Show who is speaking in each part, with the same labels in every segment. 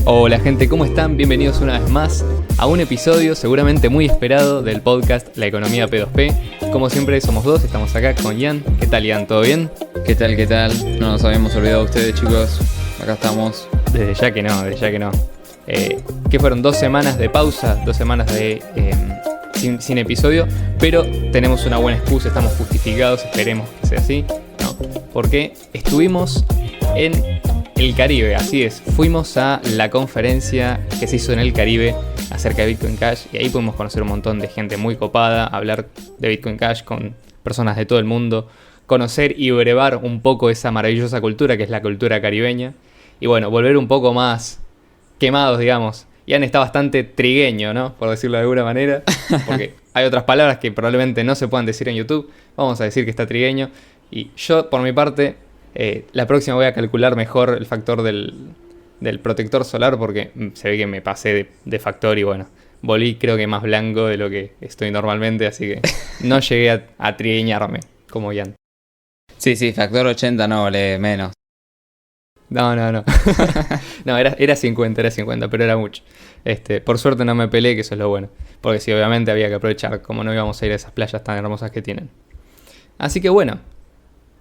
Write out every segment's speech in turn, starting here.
Speaker 1: Hola gente, ¿cómo están? Bienvenidos una vez más a un episodio seguramente muy esperado del podcast La Economía P2P. Como siempre somos dos, estamos acá con Ian. ¿Qué tal, Ian? ¿Todo bien?
Speaker 2: ¿Qué tal? No nos habíamos olvidado de ustedes, chicos. Acá estamos.
Speaker 1: Desde ya que no. Que fueron 2 semanas de pausa, 2 semanas de sin episodio, pero tenemos una buena excusa, estamos justificados, esperemos que sea así, ¿no? Porque estuvimos en el Caribe, así es, fuimos a la conferencia que se hizo en el Caribe acerca de Bitcoin Cash y ahí pudimos conocer un montón de gente muy copada, hablar de Bitcoin Cash con personas de todo el mundo, conocer y brevar un poco esa maravillosa cultura que es la cultura caribeña y bueno, volver un poco más quemados, digamos. Ian está bastante trigueño, ¿no? Por decirlo de alguna manera, porque hay otras palabras que probablemente no se puedan decir en YouTube, vamos a decir que está trigueño y yo por mi parte la próxima voy a calcular mejor el factor del protector solar porque se ve que me pasé de factor y bueno, volví creo que más blanco de lo que estoy normalmente, así que no llegué a trigueñarme como Ian.
Speaker 2: Sí, factor 80 no vale menos.
Speaker 1: No. No, era 50, pero era mucho. Por suerte no me peleé, que eso es lo bueno. Porque sí, obviamente había que aprovechar, como no íbamos a ir a esas playas tan hermosas que tienen. Así que bueno,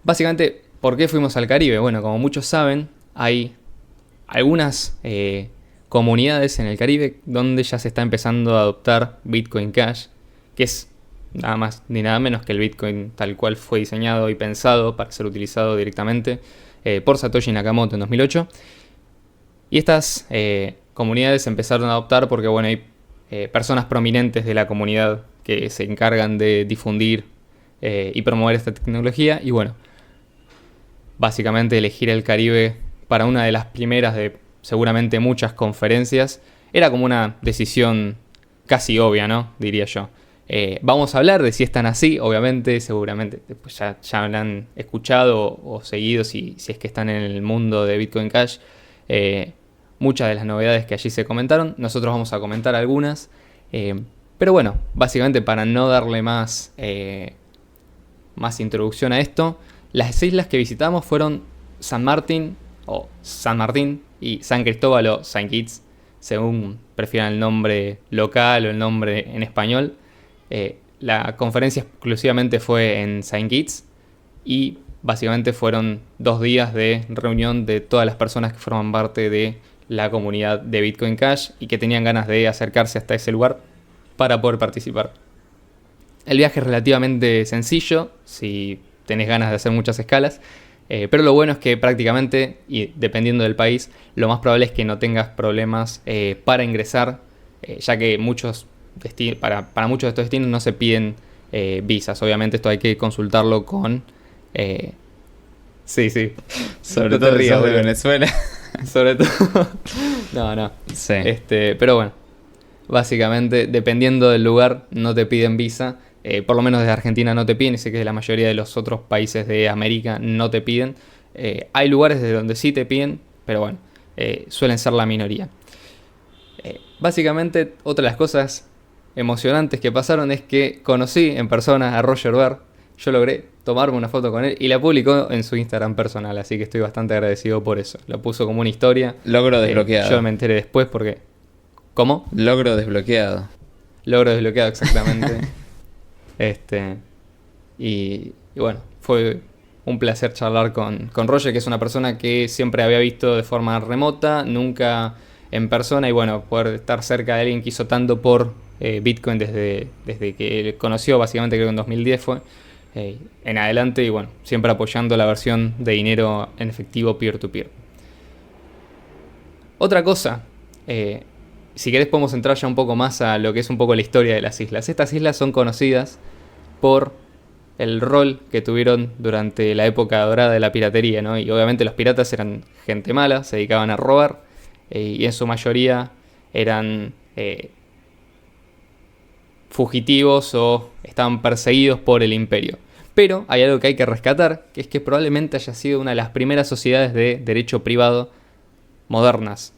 Speaker 1: básicamente, ¿por qué fuimos al Caribe? Bueno, como muchos saben, hay algunas comunidades en el Caribe donde ya se está empezando a adoptar Bitcoin Cash, que es nada más ni nada menos que el Bitcoin tal cual fue diseñado y pensado para ser utilizado directamente por Satoshi Nakamoto en 2008. Y estas comunidades empezaron a adoptar porque bueno, hay personas prominentes de la comunidad que se encargan de difundir y promover esta tecnología. Y bueno, básicamente elegir el Caribe para una de las primeras de seguramente muchas conferencias era como una decisión casi obvia, ¿no? Diría yo. Vamos a hablar de si están así, obviamente, seguramente después ya habrán escuchado o seguido si es que están en el mundo de Bitcoin Cash muchas de las novedades que allí se comentaron. Nosotros vamos a comentar algunas, pero bueno, básicamente para no darle más introducción a esto, las islas que visitamos fueron San Martín y San Cristóbal o Saint Kitts, según prefieran el nombre local o el nombre en español. La conferencia exclusivamente fue en Saint Kitts y básicamente fueron 2 días de reunión de todas las personas que forman parte de la comunidad de Bitcoin Cash y que tenían ganas de acercarse hasta ese lugar para poder participar. El viaje es relativamente sencillo si tenés ganas de hacer muchas escalas, pero lo bueno es que prácticamente, y dependiendo del país, lo más probable es que no tengas problemas para ingresar, ya que para muchos de estos destinos no se piden visas. Obviamente esto hay que consultarlo con... Sí.
Speaker 2: Sobre todo de Venezuela.
Speaker 1: Sobre todo... No.
Speaker 2: Sí.
Speaker 1: Pero bueno, básicamente dependiendo del lugar no te piden visa. Por lo menos desde Argentina no te piden. Y sé que de la mayoría de los otros países de América no te piden. Hay lugares de donde sí te piden, pero bueno, suelen ser la minoría. Básicamente otra de las cosas emocionantes que pasaron es que conocí en persona a Roger Ver. Yo logré tomarme una foto con él y la publicó en su Instagram personal, así que estoy bastante agradecido por eso. Lo puso como una historia.
Speaker 2: Logro desbloqueado.
Speaker 1: Yo me enteré después porque... ¿Cómo?
Speaker 2: Logro desbloqueado, exactamente. Y bueno, fue un placer charlar con Roger, que es una persona que siempre había visto de forma remota, nunca en persona, y bueno, poder estar cerca de alguien que hizo tanto por Bitcoin desde que él conoció, básicamente creo que en 2010 fue, en adelante, y bueno, siempre apoyando la versión de dinero en efectivo peer-to-peer. Otra cosa, si querés podemos entrar ya un poco más a lo que es un poco la historia de las islas. Estas islas son conocidas por el rol que tuvieron durante la época dorada de la piratería, ¿no? Y obviamente los piratas eran gente mala, se dedicaban a robar, y en su mayoría eran fugitivos o estaban perseguidos por el imperio. Pero hay algo que hay que rescatar, que es que probablemente haya sido una de las primeras sociedades de derecho privado modernas.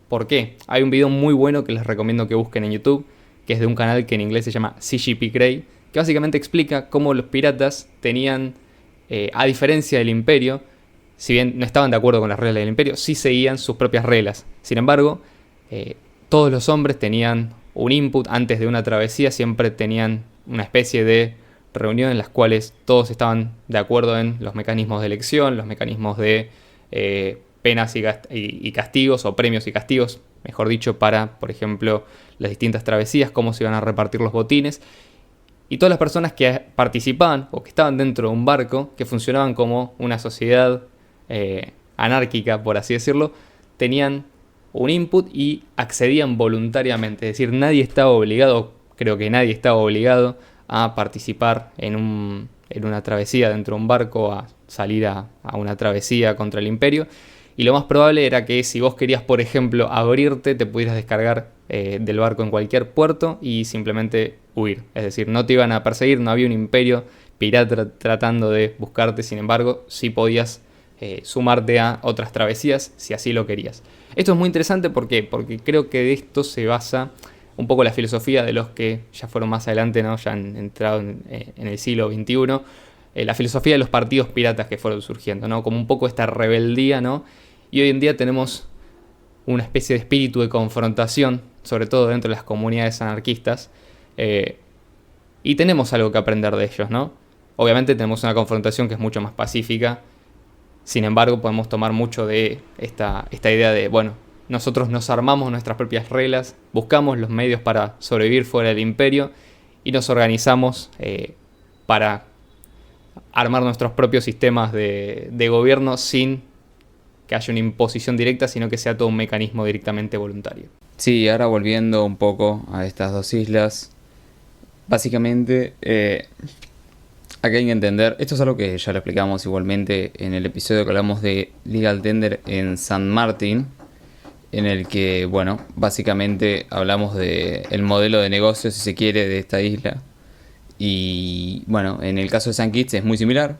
Speaker 2: ¿Por qué? Hay un video muy bueno que les recomiendo que busquen en YouTube, que es de un canal que en inglés se llama CGP Grey, que básicamente explica cómo los piratas tenían, a diferencia del imperio, si bien no estaban de acuerdo con las reglas del imperio, sí seguían sus propias reglas. Sin embargo, todos los hombres tenían un input antes de una travesía, siempre tenían una especie de reunión en las cuales todos estaban de acuerdo en los mecanismos de elección, los mecanismos de penas y castigos, o premios y castigos, mejor dicho, para, por ejemplo, las distintas travesías, cómo se iban a repartir los botines. Y todas las personas que participaban o que estaban dentro de un barco, que funcionaban como una sociedad anárquica, por así decirlo, tenían un input y accedían voluntariamente. Es decir, nadie estaba obligado, creo que nadie estaba obligado a participar en una travesía dentro de un barco, a salir a una travesía contra el imperio. Y lo más probable era que si vos querías, por ejemplo, abrirte, te pudieras descargar del barco en cualquier puerto y simplemente huir. Es decir, no te iban a perseguir, no había un imperio pirata tratando de buscarte. Sin embargo, sí podías sumarte a otras travesías si así lo querías. Esto es muy interesante, ¿por qué? Porque creo que de esto se basa un poco la filosofía de los que ya fueron más adelante, ¿no? Ya han entrado en el siglo XXI, la filosofía de los partidos piratas que fueron surgiendo, ¿no? Como un poco esta rebeldía, ¿no? Y hoy en día tenemos una especie de espíritu de confrontación, sobre todo dentro de las comunidades anarquistas, y tenemos algo que aprender de ellos, ¿no? Obviamente tenemos una confrontación que es mucho más pacífica. Sin embargo, podemos tomar mucho de esta idea de, bueno, nosotros nos armamos nuestras propias reglas, buscamos los medios para sobrevivir fuera del imperio y nos organizamos para armar nuestros propios sistemas de gobierno sin que haya una imposición directa, sino que sea todo un mecanismo directamente voluntario.
Speaker 3: Sí, ahora volviendo un poco a estas dos islas, básicamente acá hay que entender, esto es algo que ya lo explicamos igualmente en el episodio que hablamos de Legal Tender en San Martín, en el que, bueno, básicamente hablamos de el modelo de negocio, si se quiere, de esta isla. Y bueno, en el caso de San Kitts es muy similar.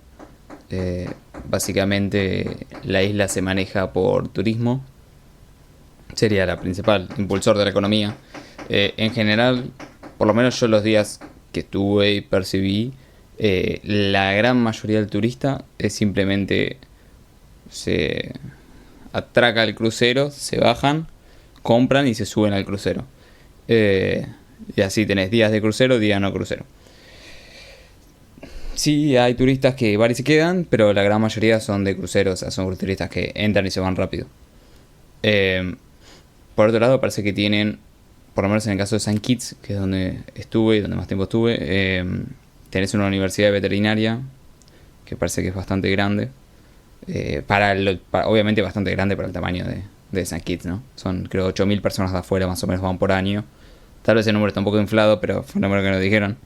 Speaker 3: Básicamente la isla se maneja por turismo, sería la principal impulsor de la economía. En general, por lo menos yo los días que estuve y percibí, la gran mayoría del turista es simplemente se atraca el crucero, se bajan, compran y se suben al crucero. Y así tenés días de crucero, días no crucero. Sí, hay turistas que van y se quedan, pero la gran mayoría son de cruceros, o sea, son turistas que entran y se van rápido. Por otro lado, parece que tienen, por lo menos en el caso de San Kitts, que es donde estuve y donde más tiempo estuve, tenés una universidad veterinaria, que parece que es bastante grande. Obviamente bastante grande para el tamaño de San Kitts, ¿no? Son, creo, 8.000 personas de afuera más o menos van por año. Tal vez el número está un poco inflado, pero fue un número que nos dijeron.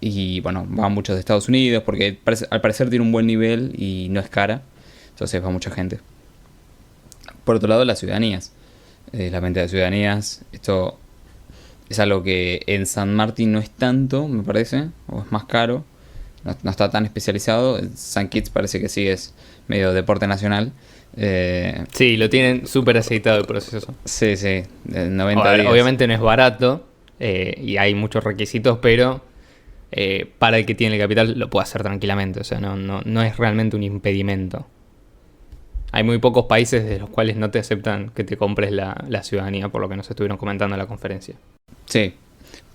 Speaker 3: Y bueno, van muchos de Estados Unidos porque al parecer tiene un buen nivel y no es cara. Entonces va mucha gente. Por otro lado, las ciudadanías. La venta de ciudadanías. Esto es algo que en San Martín no es tanto, me parece. O es más caro. No está tan especializado. En San Kitts parece que sí es medio deporte nacional.
Speaker 2: Sí, lo tienen súper aceitado el proceso.
Speaker 3: Sí, 90 días.
Speaker 2: Obviamente no es barato y hay muchos requisitos, pero para el que tiene el capital lo puede hacer tranquilamente. O sea, no es realmente un impedimento. Hay muy pocos países de los cuales no te aceptan que te compres la ciudadanía, por lo que nos estuvieron comentando en la conferencia.
Speaker 3: Sí,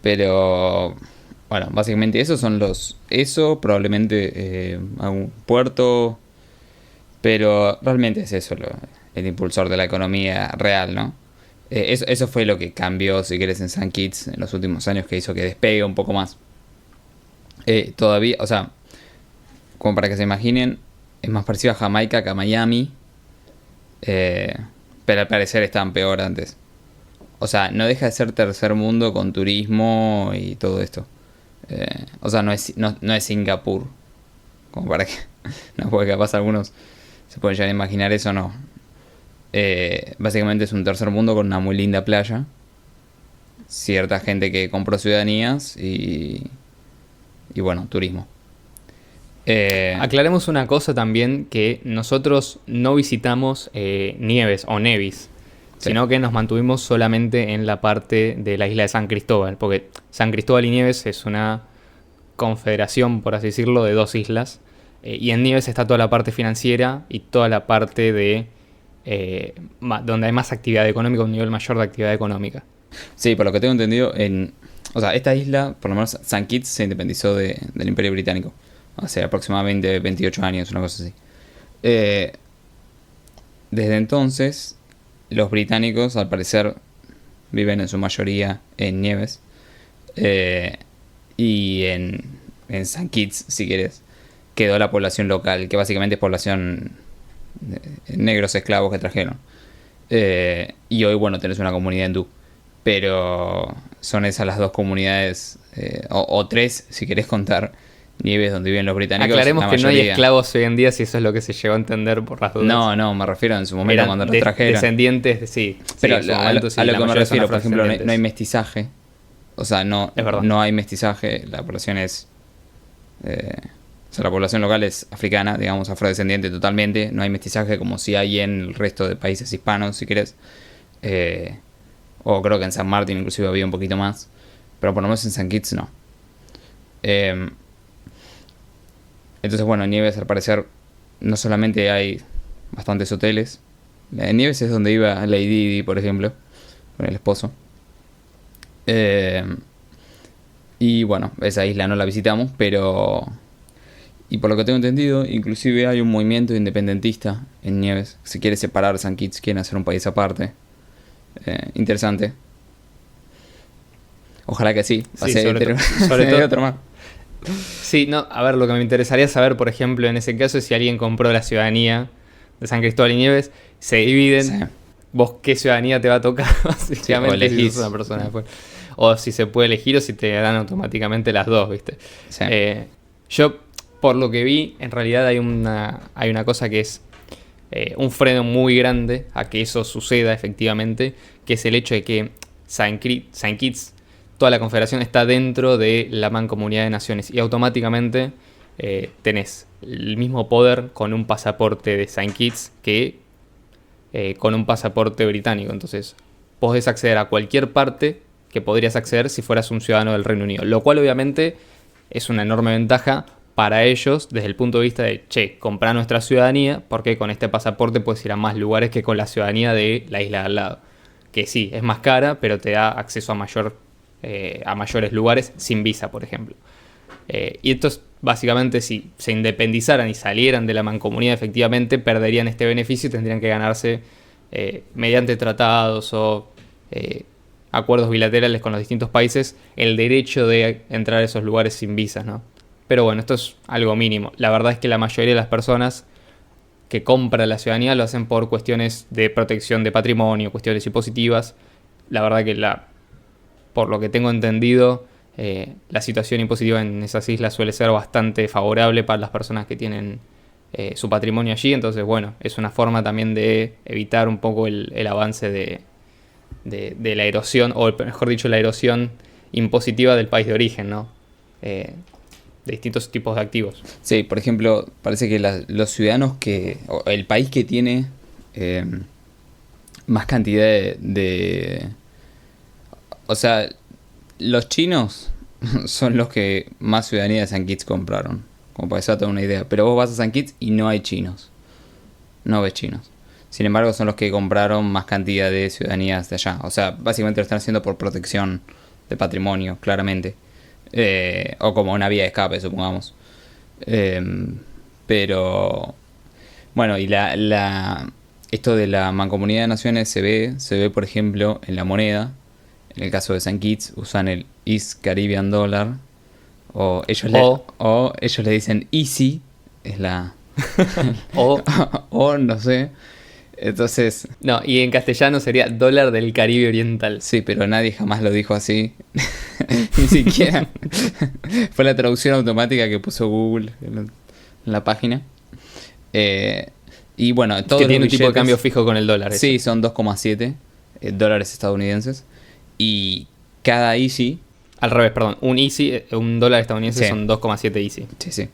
Speaker 3: pero bueno, básicamente esos son eso, probablemente algún puerto, pero realmente es eso el impulsor de la economía real, ¿no? Eso fue lo que cambió, si quieres, en San Kitts en los últimos años, que hizo que despegue un poco más. Todavía, o sea, como para que se imaginen, es más parecido a Jamaica que a Miami, pero al parecer estaban peor antes. O sea, no deja de ser tercer mundo con turismo y todo esto. O sea, no es Singapur. Como para que no, porque capaz algunos se pueden llegar a imaginar eso, no. Básicamente es un tercer mundo con una muy linda playa. Cierta gente que compró ciudadanías y bueno, turismo.
Speaker 2: Aclaremos una cosa también, que nosotros no visitamos Nieves o Nevis, sí, sino que nos mantuvimos solamente en la parte de la isla de San Cristóbal, porque San Cristóbal y Nieves es una confederación, por así decirlo, de dos islas. Y en Nieves está toda la parte financiera y toda la parte de donde hay más actividad económica, un nivel mayor de actividad económica.
Speaker 3: Sí, por lo que tengo entendido, o sea, esta isla, por lo menos St. Kitts, se independizó del Imperio Británico hace aproximadamente 28 años, una cosa así. Desde entonces, los británicos, al parecer, viven en su mayoría en Nieves. Y en St. Kitts, si querés, quedó la población local, que básicamente es población de negros esclavos que trajeron. Y hoy, bueno, tenés una comunidad hindú. Pero son esas las dos comunidades, o tres, si querés contar, Nieves donde viven los británicos.
Speaker 2: Aclaremos que no hay esclavos hoy en día, si eso es lo que se llegó a entender por las dudas.
Speaker 3: No, me refiero en su momento
Speaker 2: eran
Speaker 3: cuando los trajeron.
Speaker 2: Descendientes, sí.
Speaker 3: Pero
Speaker 2: sí,
Speaker 3: a lo que me refiero, por ejemplo, no hay mestizaje. O sea, no hay mestizaje, la población es... o sea, la población local es africana, digamos, afrodescendiente totalmente. No hay mestizaje como si hay en el resto de países hispanos, si querés. O creo que en San Martín inclusive había un poquito más. Pero por lo menos en St. Kitts no. Entonces, bueno, en Nieves al parecer no solamente hay bastantes hoteles. En Nieves es donde iba Lady Di, por ejemplo, con el esposo. Y bueno, esa isla no la visitamos, pero... Y por lo que tengo entendido, inclusive hay un movimiento independentista en Nieves. Se quiere separar St. Kitts, quieren hacer un país aparte. Interesante. Ojalá que sí.
Speaker 2: Sobre todo otro más. Sí, no, a ver, lo que me interesaría saber, por ejemplo, en ese caso, es si alguien compró la ciudadanía de San Cristóbal y Nieves, se dividen. Sí. ¿Vos qué ciudadanía te va a tocar? Básicamente,
Speaker 3: sí,
Speaker 2: si sos una persona después. O si se puede elegir o si te dan automáticamente las dos, ¿viste?
Speaker 3: Sí.
Speaker 2: Yo, por lo que vi, en realidad hay una cosa que es un freno muy grande a que eso suceda efectivamente, que es el hecho de que St. Kitts, toda la confederación está dentro de la Mancomunidad de Naciones y automáticamente tenés el mismo poder con un pasaporte de St. Kitts que con un pasaporte británico. Entonces podés acceder a cualquier parte que podrías acceder si fueras un ciudadano del Reino Unido, lo cual obviamente es una enorme ventaja para ellos desde el punto de vista de, comprar nuestra ciudadanía, porque con este pasaporte puedes ir a más lugares que con la ciudadanía de la isla de al lado. Que sí, es más cara, pero te da acceso a mayores lugares sin visa, por ejemplo. Y estos, básicamente, si se independizaran y salieran de la mancomunidad, efectivamente, perderían este beneficio y tendrían que ganarse mediante tratados o acuerdos bilaterales con los distintos países el derecho de entrar a esos lugares sin visas, ¿no? Pero bueno, esto es algo mínimo. La verdad es que la mayoría de las personas que compran la ciudadanía lo hacen por cuestiones de protección de patrimonio, cuestiones impositivas. La verdad que por lo que tengo entendido, la situación impositiva en esas islas suele ser bastante favorable para las personas que tienen su patrimonio allí. Entonces, bueno, es una forma también de evitar un poco el avance de la erosión, o mejor dicho, la erosión impositiva del país de origen, ¿no? De distintos tipos de activos.
Speaker 3: Sí, por ejemplo, parece que los ciudadanos o el país que tiene más cantidad de... O sea, los chinos son los que más ciudadanía de St. Kitts compraron, como para eso tener una idea. Pero vos vas a St. Kitts y no hay chinos. No ves chinos. Sin embargo, son los que compraron más cantidad de ciudadanías de allá. O sea, básicamente lo están haciendo por protección de patrimonio, claramente. O como una vía de escape, supongamos. Pero bueno, y esto de la Mancomunidad de Naciones se ve por ejemplo en la moneda. En el caso de St. Kitts usan el East Caribbean Dollar, o ellos le dicen Easy, es la o no sé. Entonces...
Speaker 2: No, y en castellano sería dólar del Caribe Oriental.
Speaker 3: Sí, pero nadie jamás lo dijo así. Ni siquiera. Fue la traducción automática que puso Google en la página. Y bueno, todo
Speaker 2: que tiene un tipo de cambio fijo con el dólar.
Speaker 3: Sí, son 2,7 dólares estadounidenses. Y cada Easy...
Speaker 2: Al revés, perdón. Un dólar estadounidense son 2,7 Easy.
Speaker 3: Sí.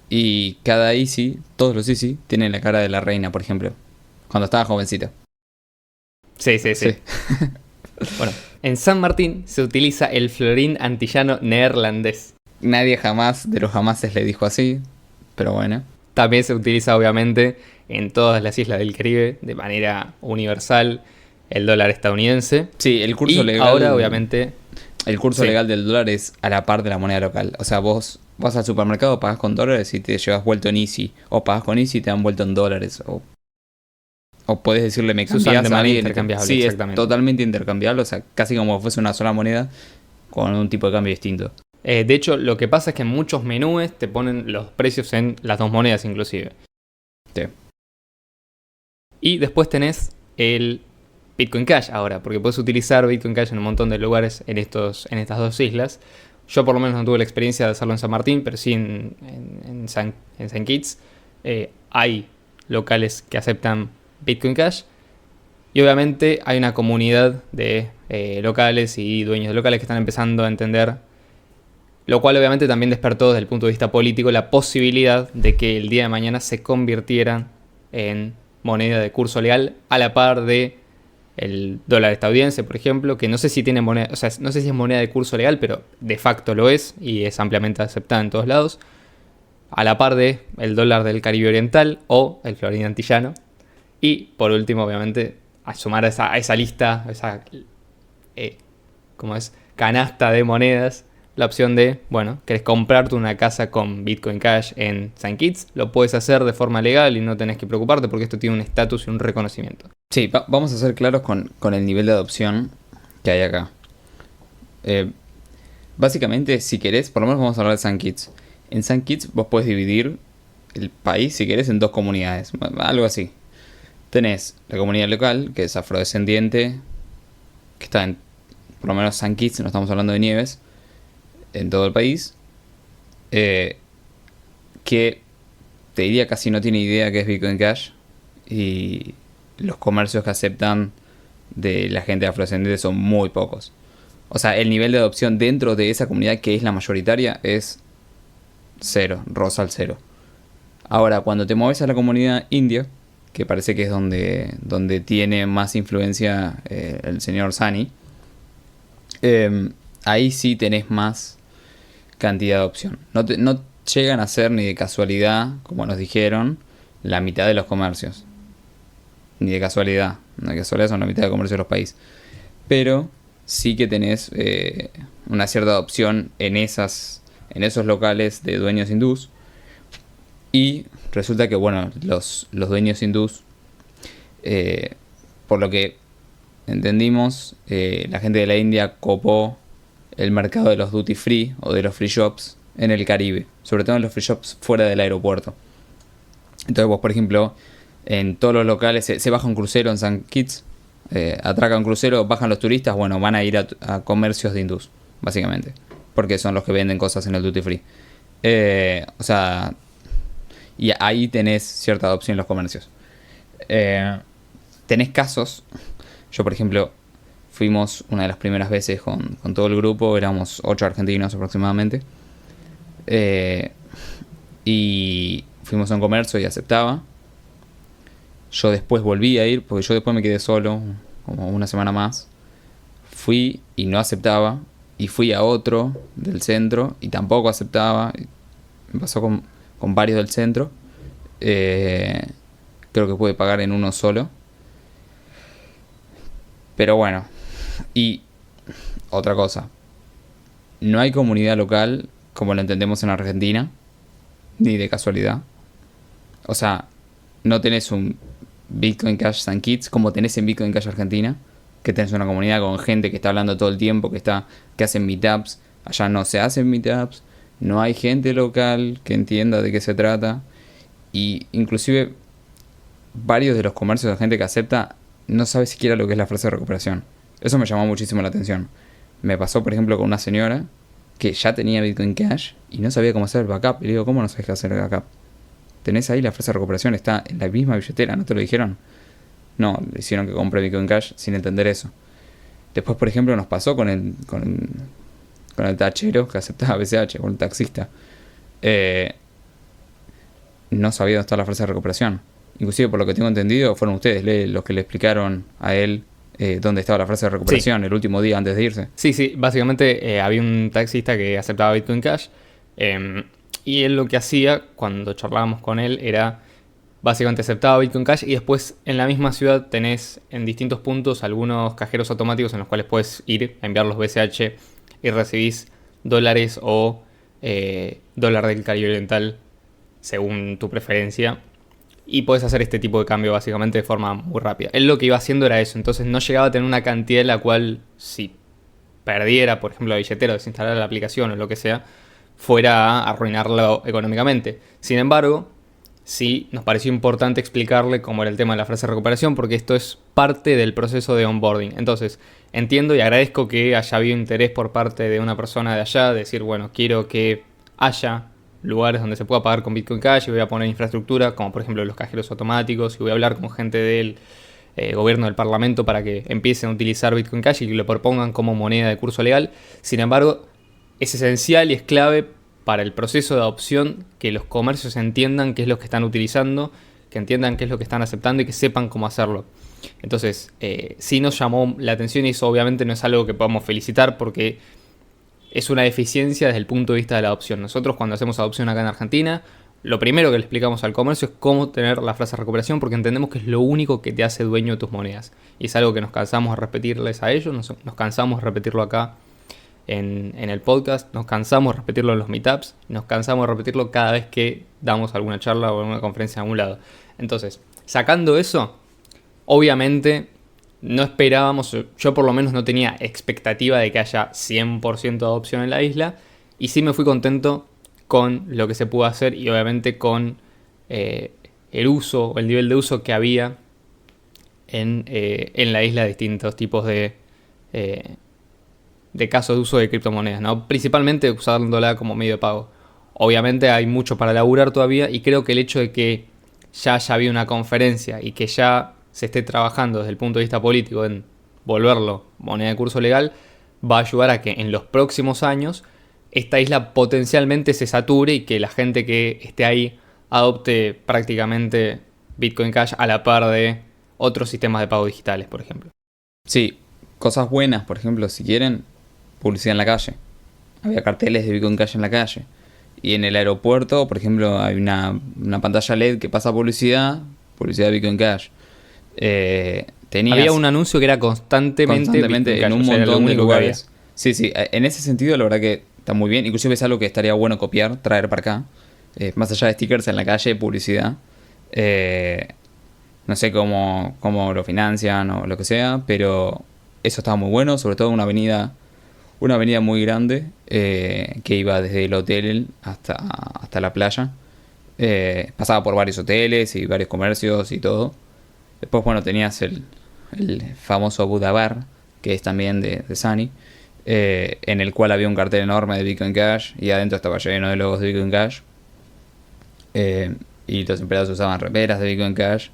Speaker 3: Y cada Easy, todos los Easy, tienen la cara de la reina, por ejemplo. Cuando estaba jovencita.
Speaker 2: Sí. Bueno, en San Martín se utiliza el florín antillano neerlandés.
Speaker 3: Nadie jamás de los jamases le dijo así, pero bueno.
Speaker 2: también se utiliza obviamente en todas las islas del Caribe de manera universal el dólar estadounidense.
Speaker 3: Sí, el curso
Speaker 2: y
Speaker 3: legal.
Speaker 2: Ahora obviamente...
Speaker 3: El curso
Speaker 2: Sí.
Speaker 3: legal del dólar es a la par de la moneda local. O sea, vos vas al supermercado, pagás con dólares y te llevas vuelto en Easy. O pagás con Easy y te dan vuelto en dólares. O podés decirle me
Speaker 2: Se usan
Speaker 3: cambiás
Speaker 2: de
Speaker 3: a
Speaker 2: manera
Speaker 3: alguien.
Speaker 2: intercambiable,
Speaker 3: Sí, es
Speaker 2: exactamente.
Speaker 3: totalmente intercambiable. O sea, casi como si fuese una sola moneda con un tipo de cambio distinto.
Speaker 2: De hecho, lo que pasa es que en muchos menús te ponen los precios en las dos monedas inclusive.
Speaker 3: Sí.
Speaker 2: Y después tenés el Bitcoin Cash ahora, porque puedes utilizar Bitcoin Cash en un montón de lugares en estas dos islas. Yo por lo menos no tuve la experiencia de hacerlo en San Martín, pero sí en San Kitts. Hay locales que aceptan Bitcoin Cash. Y obviamente hay una comunidad de locales y dueños de locales que están empezando a entender, lo cual obviamente también despertó desde el punto de vista político la posibilidad de que el día de mañana se convirtieran en moneda de curso legal a la par de el dólar estadounidense, por ejemplo, que no sé si tiene moneda, o sea, no sé si es moneda de curso legal, pero de facto lo es y es ampliamente aceptada en todos lados, a la par de el dólar del Caribe Oriental o el florín antillano. Y por último, obviamente, a sumar a esa lista, ¿cómo es? Canasta de monedas, la opción de, bueno, querés comprarte una casa con Bitcoin Cash en Saint Kitts, lo puedes hacer de forma legal y no tenés que preocuparte porque esto tiene un estatus y un reconocimiento.
Speaker 3: Sí, vamos a ser claros con el nivel de adopción que hay acá. Básicamente, si querés, por lo menos vamos a hablar de Saint Kitts. En Saint Kitts vos podés dividir el país, si querés, en dos comunidades, algo así. Tenés la comunidad local, que es afrodescendiente, que está en, por lo menos Saint Kitts, no estamos hablando de Nieves, en todo el país, que te diría casi no tiene idea que es Bitcoin Cash, y los comercios que aceptan de la gente afrodescendiente son muy pocos. O sea, el nivel de adopción dentro de esa comunidad, que es la mayoritaria, es cero, roza al cero. Ahora, cuando te mueves a la comunidad india, que parece que es donde tiene más influencia el señor Sani, ahí sí tenés más cantidad de opción. No llegan a ser ni de casualidad, como nos dijeron, la mitad de los comercios. Ni de casualidad. No de casualidad son la mitad de comercios de los países. Pero sí que tenés una cierta adopción en esos locales de dueños hindús. Y resulta que, bueno, los dueños hindús, por lo que entendimos, la gente de la India copó el mercado de los duty free o de los free shops en el Caribe, sobre todo en los free shops fuera del aeropuerto. Entonces vos, por ejemplo, en todos los locales se baja un crucero en Saint Kitts, atraca un crucero, bajan los turistas, bueno, van a ir a comercios de hindús, básicamente, porque son los que venden cosas en el duty free. O sea, y ahí tenés cierta adopción en los comercios. Tenés casos. Yo, por ejemplo, fuimos una de las primeras veces con todo el grupo, éramos 8 argentinos aproximadamente, y fuimos a un comercio y aceptaba. Yo después volví a ir, porque yo después me quedé solo como una semana más. Fui y no aceptaba, y fui a otro del centro y tampoco aceptaba. Me pasó con varios del centro. Creo que pude pagar en uno solo. Pero bueno. Y otra cosa. No hay comunidad local como lo entendemos en Argentina. Ni de casualidad. O sea, no tenés un Bitcoin Cash Saint Kitts como tenés en Bitcoin Cash Argentina. Que tenés una comunidad con gente que está hablando todo el tiempo, que hacen meetups. Allá no se hacen meetups. No hay gente local que entienda de qué se trata. Y inclusive varios de los comercios de gente que acepta no sabe siquiera lo que es la frase de recuperación. Eso me llamó muchísimo la atención. Me pasó, por ejemplo, con una señora que ya tenía Bitcoin Cash y no sabía cómo hacer el backup. Y le digo, ¿cómo no sabes qué hacer el backup? Tenés ahí la frase de recuperación, está en la misma billetera, ¿no te lo dijeron? No, le hicieron que compre Bitcoin Cash sin entender eso. Después, por ejemplo, nos pasó con el tachero que aceptaba BCH, con el taxista. No sabía dónde está la frase de recuperación. Inclusive, por lo que tengo entendido, fueron ustedes los que le explicaron a él dónde estaba la frase de recuperación, sí, el último día antes de irse.
Speaker 2: Sí, básicamente había un taxista que aceptaba Bitcoin Cash. Y él lo que hacía cuando charlábamos con él era básicamente aceptaba Bitcoin Cash y después en la misma ciudad tenés en distintos puntos algunos cajeros automáticos en los cuales puedes ir a enviar los BCH y recibís dólares o dólar del Caribe Oriental según tu preferencia. Y puedes hacer este tipo de cambio básicamente de forma muy rápida. Él lo que iba haciendo era eso, entonces no llegaba a tener una cantidad en la cual si perdiera, por ejemplo, la billetera o desinstalara la aplicación o lo que sea, fuera a arruinarlo económicamente. Sin embargo, sí nos pareció importante explicarle cómo era el tema de la frase de recuperación, porque esto es parte del proceso de onboarding. Entonces, entiendo y agradezco que haya habido interés por parte de una persona de allá, de decir, bueno, quiero que haya lugares donde se pueda pagar con Bitcoin Cash y voy a poner infraestructura, como por ejemplo los cajeros automáticos, y voy a hablar con gente del gobierno del parlamento para que empiecen a utilizar Bitcoin Cash y que lo propongan como moneda de curso legal. Sin embargo, es esencial y es clave para el proceso de adopción que los comercios entiendan qué es lo que están utilizando, que entiendan qué es lo que están aceptando y que sepan cómo hacerlo. Entonces, sí nos llamó la atención y eso obviamente no es algo que podamos felicitar porque es una deficiencia desde el punto de vista de la adopción. Nosotros cuando hacemos adopción acá en Argentina, lo primero que le explicamos al comercio es cómo tener la frase de recuperación porque entendemos que es lo único que te hace dueño de tus monedas. Y es algo que nos cansamos de repetirles a ellos, nos cansamos de repetirlo acá en el podcast, nos cansamos de repetirlo en los meetups, nos cansamos de repetirlo cada vez que damos alguna charla o alguna conferencia en algún lado. Entonces, sacando eso, obviamente no esperábamos, yo por lo menos no tenía expectativa de que haya 100% de adopción en la isla y sí me fui contento con lo que se pudo hacer y obviamente con el uso o el nivel de uso que había en la isla de distintos tipos de casos de uso de criptomonedas, ¿no? Principalmente usándola como medio de pago. Obviamente hay mucho para laburar todavía y creo que el hecho de que ya haya habido una conferencia y que ya se esté trabajando desde el punto de vista político en volverlo moneda de curso legal va a ayudar a que en los próximos años esta isla potencialmente se sature y que la gente que esté ahí adopte prácticamente Bitcoin Cash a la par de otros sistemas de pago digitales, por ejemplo.
Speaker 3: Sí, cosas buenas, por ejemplo, si quieren, publicidad en la calle. Había carteles de Bitcoin Cash en la calle. Y en el aeropuerto, por ejemplo, hay una pantalla LED que pasa publicidad de Bitcoin Cash.
Speaker 2: Había un anuncio que era constantemente
Speaker 3: en un montón de lugares. Sí, en ese sentido la verdad que está muy bien. Inclusive es algo que estaría bueno copiar, traer para acá. Más allá de stickers en la calle, publicidad. No sé cómo lo financian o lo que sea, pero eso estaba muy bueno, sobre todo una avenida muy grande que iba desde el hotel hasta la playa. Pasaba por varios hoteles y varios comercios y todo. Después, bueno, tenías el famoso Buda Bar, que es también de Sunny, en el cual había un cartel enorme de Bitcoin Cash y adentro estaba lleno de logos de Bitcoin Cash. Y los empleados usaban remeras de Bitcoin Cash.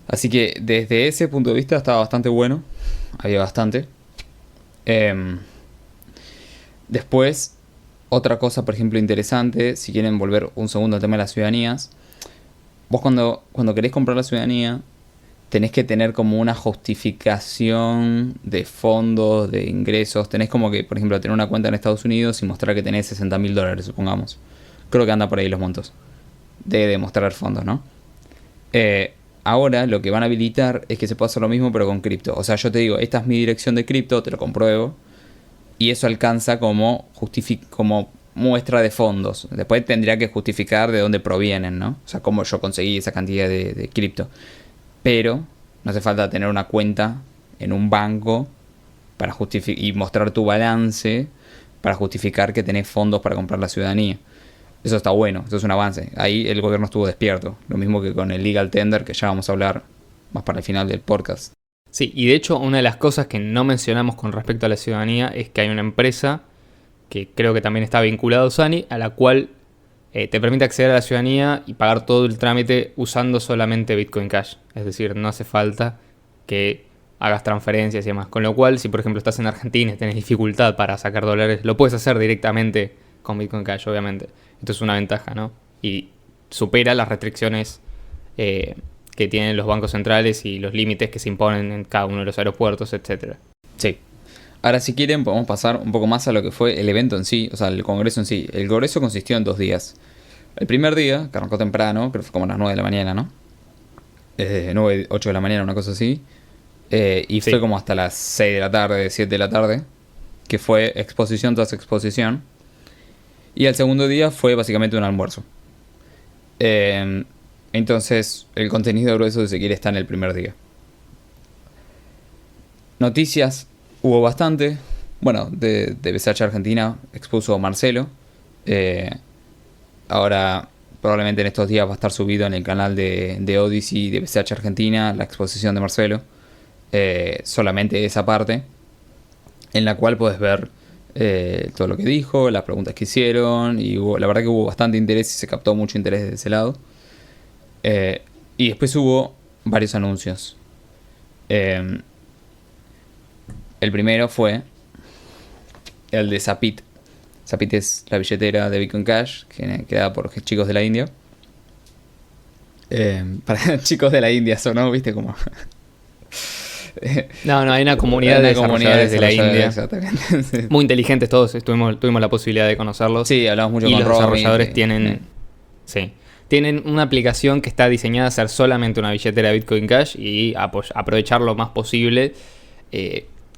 Speaker 3: Así que desde ese punto de vista estaba bastante bueno. Había bastante. Después, otra cosa, por ejemplo, interesante, si quieren volver un segundo al tema de las ciudadanías. Vos cuando querés comprar la ciudadanía, tenés que tener como una justificación de fondos, de ingresos. Tenés como que, por ejemplo, tener una cuenta en Estados Unidos y mostrar que tenés $60.000, supongamos. Creo que anda por ahí los montos de demostrar fondos, ¿no? Ahora lo que van a habilitar es que se puede hacer lo mismo pero con cripto. O sea, yo te digo, esta es mi dirección de cripto, te lo compruebo. Y eso alcanza como muestra de fondos. Después tendría que justificar de dónde provienen, ¿no? O sea, cómo yo conseguí esa cantidad de cripto. Pero no hace falta tener una cuenta en un banco para y mostrar tu balance para justificar que tenés fondos para comprar la ciudadanía. Eso está bueno, eso es un avance. Ahí el gobierno estuvo despierto. Lo mismo que con el legal tender, que ya vamos a hablar más para el final del podcast.
Speaker 2: Sí, y de hecho una de las cosas que no mencionamos con respecto a la ciudadanía es que hay una empresa que creo que también está vinculada a Usani, a la cual te permite acceder a la ciudadanía y pagar todo el trámite usando solamente Bitcoin Cash. Es decir, no hace falta que hagas transferencias y demás. Con lo cual, si por ejemplo estás en Argentina y tenés dificultad para sacar dólares, lo puedes hacer directamente con Bitcoin Cash, obviamente. Esto es una ventaja, ¿no? Y supera las restricciones que tienen los bancos centrales y los límites que se imponen en cada uno de los aeropuertos, etc.
Speaker 3: Sí. Ahora, si quieren, podemos pasar un poco más a lo que fue el evento en sí, o sea, el congreso en sí. El congreso consistió en 2 días. El primer día, que arrancó temprano, creo que fue como a las 9 de la mañana, ¿no? 9, 8 de la mañana, una cosa así. Y
Speaker 2: Sí.
Speaker 3: fue como hasta las 6 de la tarde, 7 de la tarde, que fue exposición tras exposición. Y el segundo día fue básicamente un almuerzo. Eh, entonces, el contenido grueso, si se quiere, está en el primer día. Noticias hubo bastante. Bueno, de BCH Argentina expuso Marcelo. Eh, Ahora, probablemente en estos días va a estar subido en el canal de Odyssey de BCH Argentina la exposición de Marcelo. Solamente esa parte, en la cual puedes ver todo lo que dijo, las preguntas que hicieron. Y la verdad que hubo bastante interés y se captó mucho interés de ese lado. Y después hubo varios anuncios. Eh, el primero fue el de Zapit. Zapit es la billetera de Bitcoin Cash, creada por chicos de la India. Para chicos de la India, sonó, viste, como...
Speaker 2: No, hay una comunidad de desarrolladores de la India.
Speaker 3: Exactamente.
Speaker 2: Muy inteligentes todos, tuvimos la posibilidad de conocerlos.
Speaker 3: Sí, hablamos mucho
Speaker 2: Y
Speaker 3: con
Speaker 2: los
Speaker 3: Romy,
Speaker 2: desarrolladores
Speaker 3: que-
Speaker 2: tienen... Sí. Tienen una aplicación que está diseñada a ser solamente una billetera de Bitcoin Cash y aprovechar lo más posible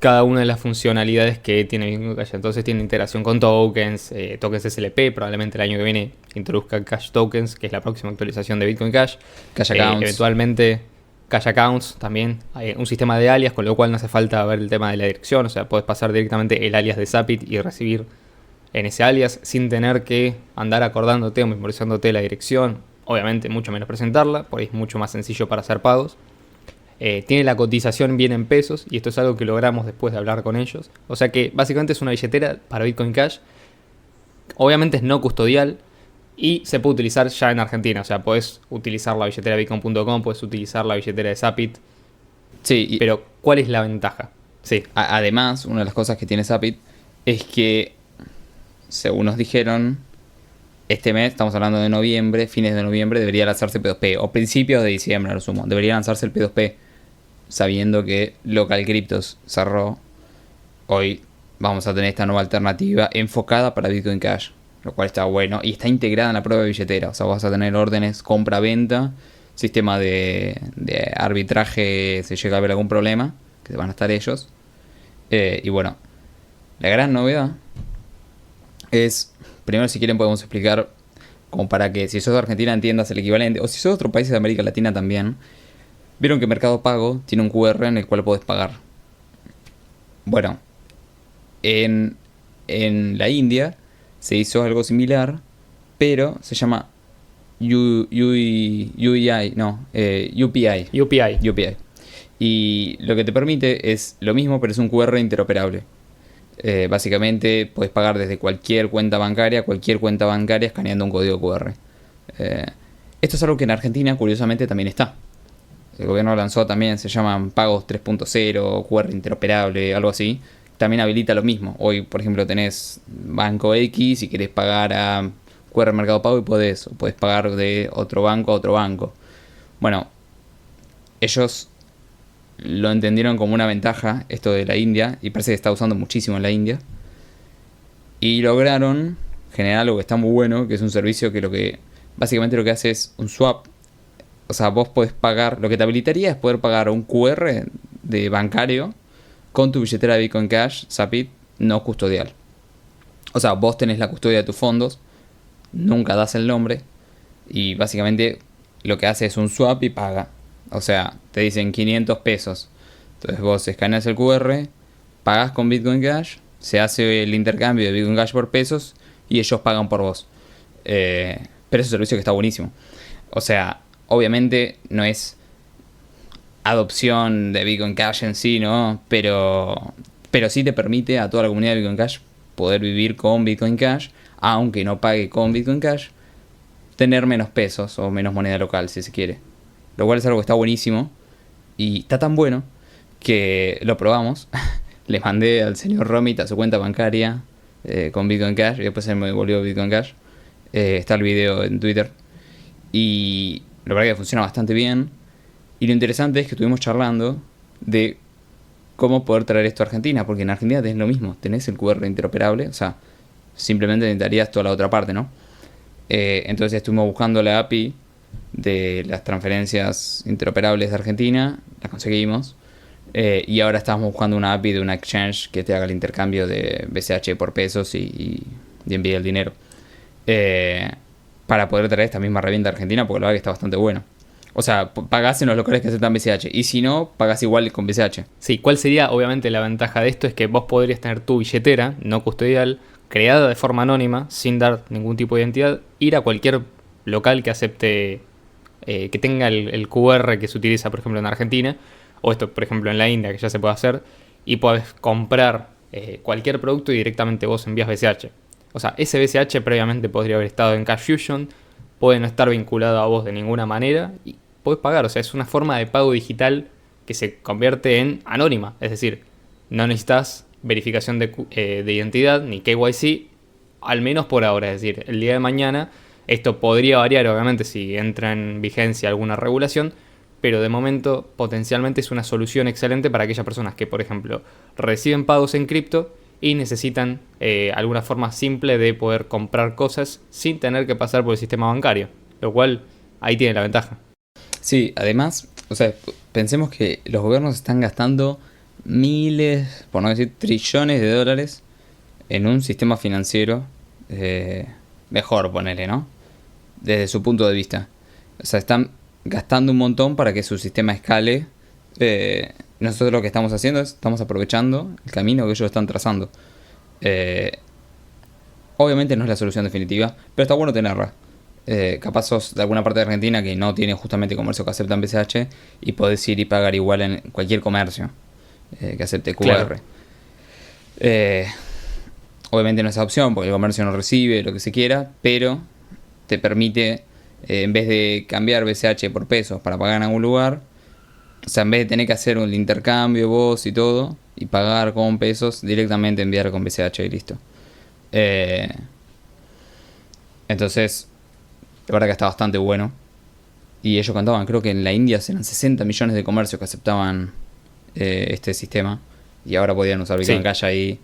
Speaker 2: cada una de las funcionalidades que tiene Bitcoin Cash. Entonces tiene integración con tokens, tokens SLP, probablemente el año que viene introduzca Cash Tokens, que es la próxima actualización de Bitcoin Cash.
Speaker 3: Cash Accounts.
Speaker 2: Eventualmente Cash Accounts también, un sistema de alias, con lo cual no hace falta ver el tema de la dirección, o sea, puedes pasar directamente el alias de Zapit y recibir en ese alias sin tener que andar acordándote o memorizándote la dirección. Obviamente mucho menos presentarla, por ahí es mucho más sencillo para hacer pagos. Tiene la cotización bien en pesos y esto es algo que logramos después de hablar con ellos. O sea que básicamente es una billetera para Bitcoin Cash. Obviamente es no custodial y se puede utilizar ya en Argentina. O sea, puedes utilizar la billetera de bitcoin.com, puedes utilizar la billetera de Zapit.
Speaker 3: Sí,
Speaker 2: Pero ¿cuál es la ventaja? Sí,
Speaker 3: además, una de las cosas que tiene Zapit es que, según nos dijeron, este mes, estamos hablando de noviembre, fines de noviembre, debería lanzarse P2P, o principios de diciembre, a lo sumo, debería lanzarse el P2P, sabiendo que Local Cryptos cerró. Hoy vamos a tener esta nueva alternativa enfocada para Bitcoin Cash, lo cual está bueno, y está integrada en la propia billetera, o sea, vas a tener órdenes compra-venta, sistema de arbitraje si llega a haber algún problema, que van a estar ellos. Y bueno, la gran novedad es, primero si quieren podemos explicar, como para que si sos de Argentina entiendas el equivalente, o si sos de otros países de América Latina también. Vieron que Mercado Pago tiene un QR en el cual podés pagar. Bueno, en la India se hizo algo similar, pero se llama UPI.
Speaker 2: UPI.
Speaker 3: UPI. Y lo que te permite es lo mismo, pero es un QR interoperable. Básicamente puedes pagar desde cualquier cuenta bancaria escaneando un código QR. Esto es algo que en Argentina curiosamente también está. El gobierno lanzó también, se llaman pagos 3.0, QR interoperable, algo así. También habilita lo mismo. Hoy, por ejemplo, tenés Banco X y querés pagar a QR Mercado Pago y podés pagar de otro banco a otro banco. Bueno, ellos lo entendieron como una ventaja, esto de la India, y parece que está usando muchísimo en la India. Y lograron generar algo que está muy bueno, que es un servicio que básicamente lo que hace es un swap. O sea, vos podés pagar, lo que te habilitaría es poder pagar un QR de bancario con tu billetera de Bitcoin Cash, Zapit, no custodial. O sea, vos tenés la custodia de tus fondos, nunca das el nombre, y básicamente lo que hace es un swap y paga. O sea, te dicen 500 pesos. Entonces vos escaneas el QR, pagas con Bitcoin Cash, se hace el intercambio de Bitcoin Cash por pesos y ellos pagan por vos. Pero es un servicio que está buenísimo. O sea, obviamente no es adopción de Bitcoin Cash en sí, ¿no? Pero sí te permite a toda la comunidad de Bitcoin Cash poder vivir con Bitcoin Cash, aunque no pague con Bitcoin Cash, tener menos pesos o menos moneda local, si se quiere. Lo cual es algo que está buenísimo. Y está tan bueno que lo probamos. Le mandé al señor Romit a su cuenta bancaria con Bitcoin Cash y después él me devolvió Bitcoin Cash. Está el video en Twitter. Y la verdad que funciona bastante bien. Y lo interesante es que estuvimos charlando de cómo poder traer esto a Argentina, porque en Argentina tenés lo mismo, tenés el QR interoperable, o sea, simplemente necesitarías toda la otra parte, ¿no? Entonces estuvimos buscando la API de las transferencias interoperables de Argentina, la conseguimos, y ahora estamos buscando una API de una exchange que te haga el intercambio de BCH por pesos y envíe el dinero, para poder traer esta misma herramienta a Argentina, porque la verdad que está bastante bueno. O sea, pagás en los locales que aceptan BCH, y si no, pagás igual con BCH.
Speaker 2: Sí, ¿cuál sería? Obviamente la ventaja de esto es que vos podrías tener tu billetera no custodial, creada de forma anónima, sin dar ningún tipo de identidad, ir a cualquier local que acepte, que tenga el QR que se utiliza, por ejemplo, en Argentina, o esto, por ejemplo, en la India, que ya se puede hacer, y podés comprar cualquier producto y directamente vos envías BCH. O sea, ese BCH previamente podría haber estado en Cash Fusion, puede no estar vinculado a vos de ninguna manera, y podés pagar. O sea, es una forma de pago digital que se convierte en anónima. Es decir, no necesitas verificación de identidad ni KYC, al menos por ahora. Es decir, el día de mañana esto podría variar, obviamente, si entra en vigencia alguna regulación, pero de momento potencialmente es una solución excelente para aquellas personas que, por ejemplo, reciben pagos en cripto y necesitan alguna forma simple de poder comprar cosas sin tener que pasar por el sistema bancario, lo cual ahí tiene la ventaja.
Speaker 3: Sí, además, o sea, pensemos que los gobiernos están gastando miles, por no decir trillones de dólares en un sistema financiero mejor, ponele, ¿no? Desde su punto de vista. O sea, están gastando un montón para que su sistema escale. Nosotros lo que estamos haciendo es, estamos aprovechando el camino que ellos están trazando. Obviamente no es la solución definitiva, pero está bueno tenerla. Capaz sos de alguna parte de Argentina que no tiene justamente comercio que aceptan BCH y podés ir y pagar igual en cualquier comercio que acepte QR. Claro. Obviamente no es esa opción porque el comercio no recibe lo que se quiera, pero te permite, en vez de cambiar BCH por pesos para pagar en algún lugar, o sea, en vez de tener que hacer un intercambio vos y todo, y pagar con pesos, directamente enviar con BCH y listo. Entonces, la verdad que está bastante bueno. Y ellos contaban, creo que en la India eran 60 millones de comercios que aceptaban este sistema. Y ahora podían usar Bitcoin Cash ahí.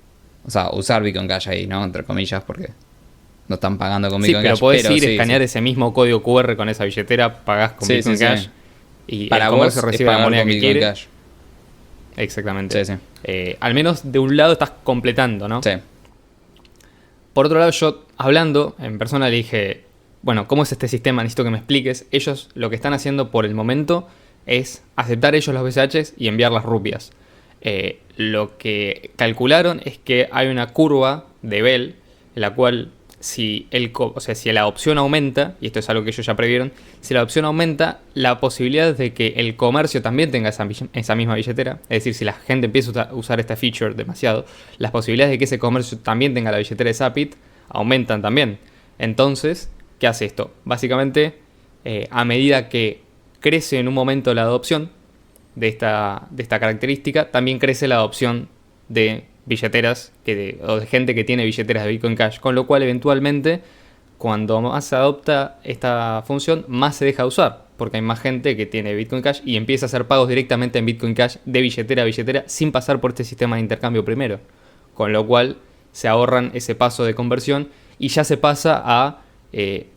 Speaker 3: O sea, usar Bitcoin Cash ahí, ¿no? Entre comillas, porque no están pagando con Bitcoin Cash.
Speaker 2: Pero podés ir, escanear ese mismo código QR con esa billetera, pagás con Bitcoin Cash. Y
Speaker 3: para
Speaker 2: el comercio recibe la moneda que quiere. Cash. Exactamente. Al menos de un lado estás completando, ¿no?
Speaker 3: Sí.
Speaker 2: Por otro lado, yo hablando en persona le dije, bueno, ¿cómo es este sistema? Necesito que me expliques. Ellos lo que están haciendo por el momento es aceptar ellos los BCHs y enviar las rupias. Lo que calcularon es que hay una curva de Bell en la cual si la adopción aumenta, y esto es algo que ellos ya previeron, si la adopción aumenta, la posibilidad de que el comercio también tenga esa misma billetera, es decir, si la gente empieza a usar esta feature demasiado, las posibilidades de que ese comercio también tenga la billetera de Zapit aumentan también. Entonces, ¿qué hace esto? Básicamente, a medida que crece en un momento la adopción de esta característica, también crece la adopción de billeteras o de gente que tiene billeteras de Bitcoin Cash, con lo cual eventualmente cuando más se adopta esta función más se deja usar, porque hay más gente que tiene Bitcoin Cash y empieza a hacer pagos directamente en Bitcoin Cash de billetera a billetera sin pasar por este sistema de intercambio primero, con lo cual se ahorran ese paso de conversión y ya se pasa a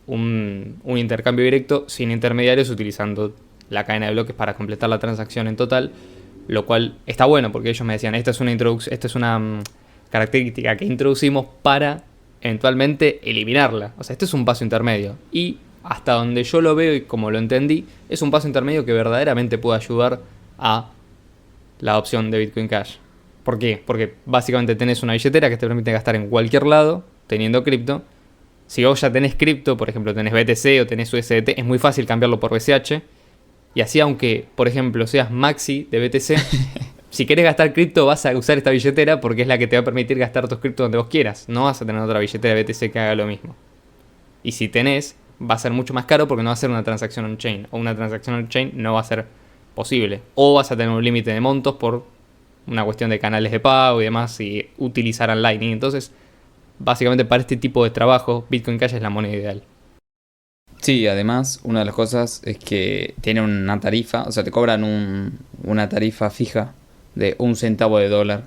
Speaker 2: un intercambio directo sin intermediarios utilizando la cadena de bloques para completar la transacción en total, lo cual está bueno porque ellos me decían, esta es una característica que introducimos para eventualmente eliminarla. O sea, este es un paso intermedio. Y hasta donde yo lo veo y como lo entendí, es un paso intermedio que verdaderamente puede ayudar a la adopción de Bitcoin Cash. ¿Por qué? Porque básicamente tenés una billetera que te permite gastar en cualquier lado, teniendo cripto. Si vos ya tenés cripto, por ejemplo tenés BTC o tenés USDT, es muy fácil cambiarlo por BCH. Y así, aunque, por ejemplo, seas maxi de BTC, si querés gastar cripto vas a usar esta billetera porque es la que te va a permitir gastar tus cripto donde vos quieras. No vas a tener otra billetera de BTC que haga lo mismo. Y si tenés, va a ser mucho más caro porque no va a ser una transacción on-chain. O una transacción on-chain no va a ser posible. O vas a tener un límite de montos por una cuestión de canales de pago y demás y utilizarán Lightning. Entonces, básicamente para este tipo de trabajo, Bitcoin Cash es la moneda ideal.
Speaker 3: Sí, además, una de las cosas es que tiene una tarifa, o sea, te cobran una tarifa fija de $0.01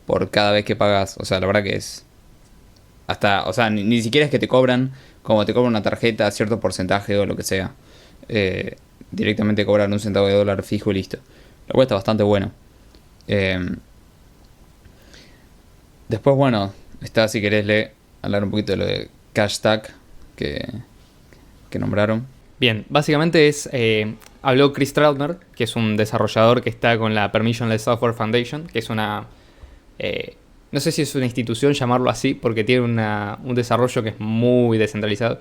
Speaker 3: por cada vez que pagas. O sea, la verdad que es hasta, o sea, ni siquiera es que te cobran como te cobran una tarjeta cierto porcentaje o lo que sea. Directamente cobran $0.01 fijo y listo. Lo cual está bastante bueno. Después, bueno, está, si querés hablar un poquito de lo de Cashtag que nombraron.
Speaker 2: Bien, básicamente habló Chris Trautner, que es un desarrollador que está con la Permissionless Software Foundation, que es una, no sé si es una institución llamarlo así, porque tiene un desarrollo que es muy descentralizado,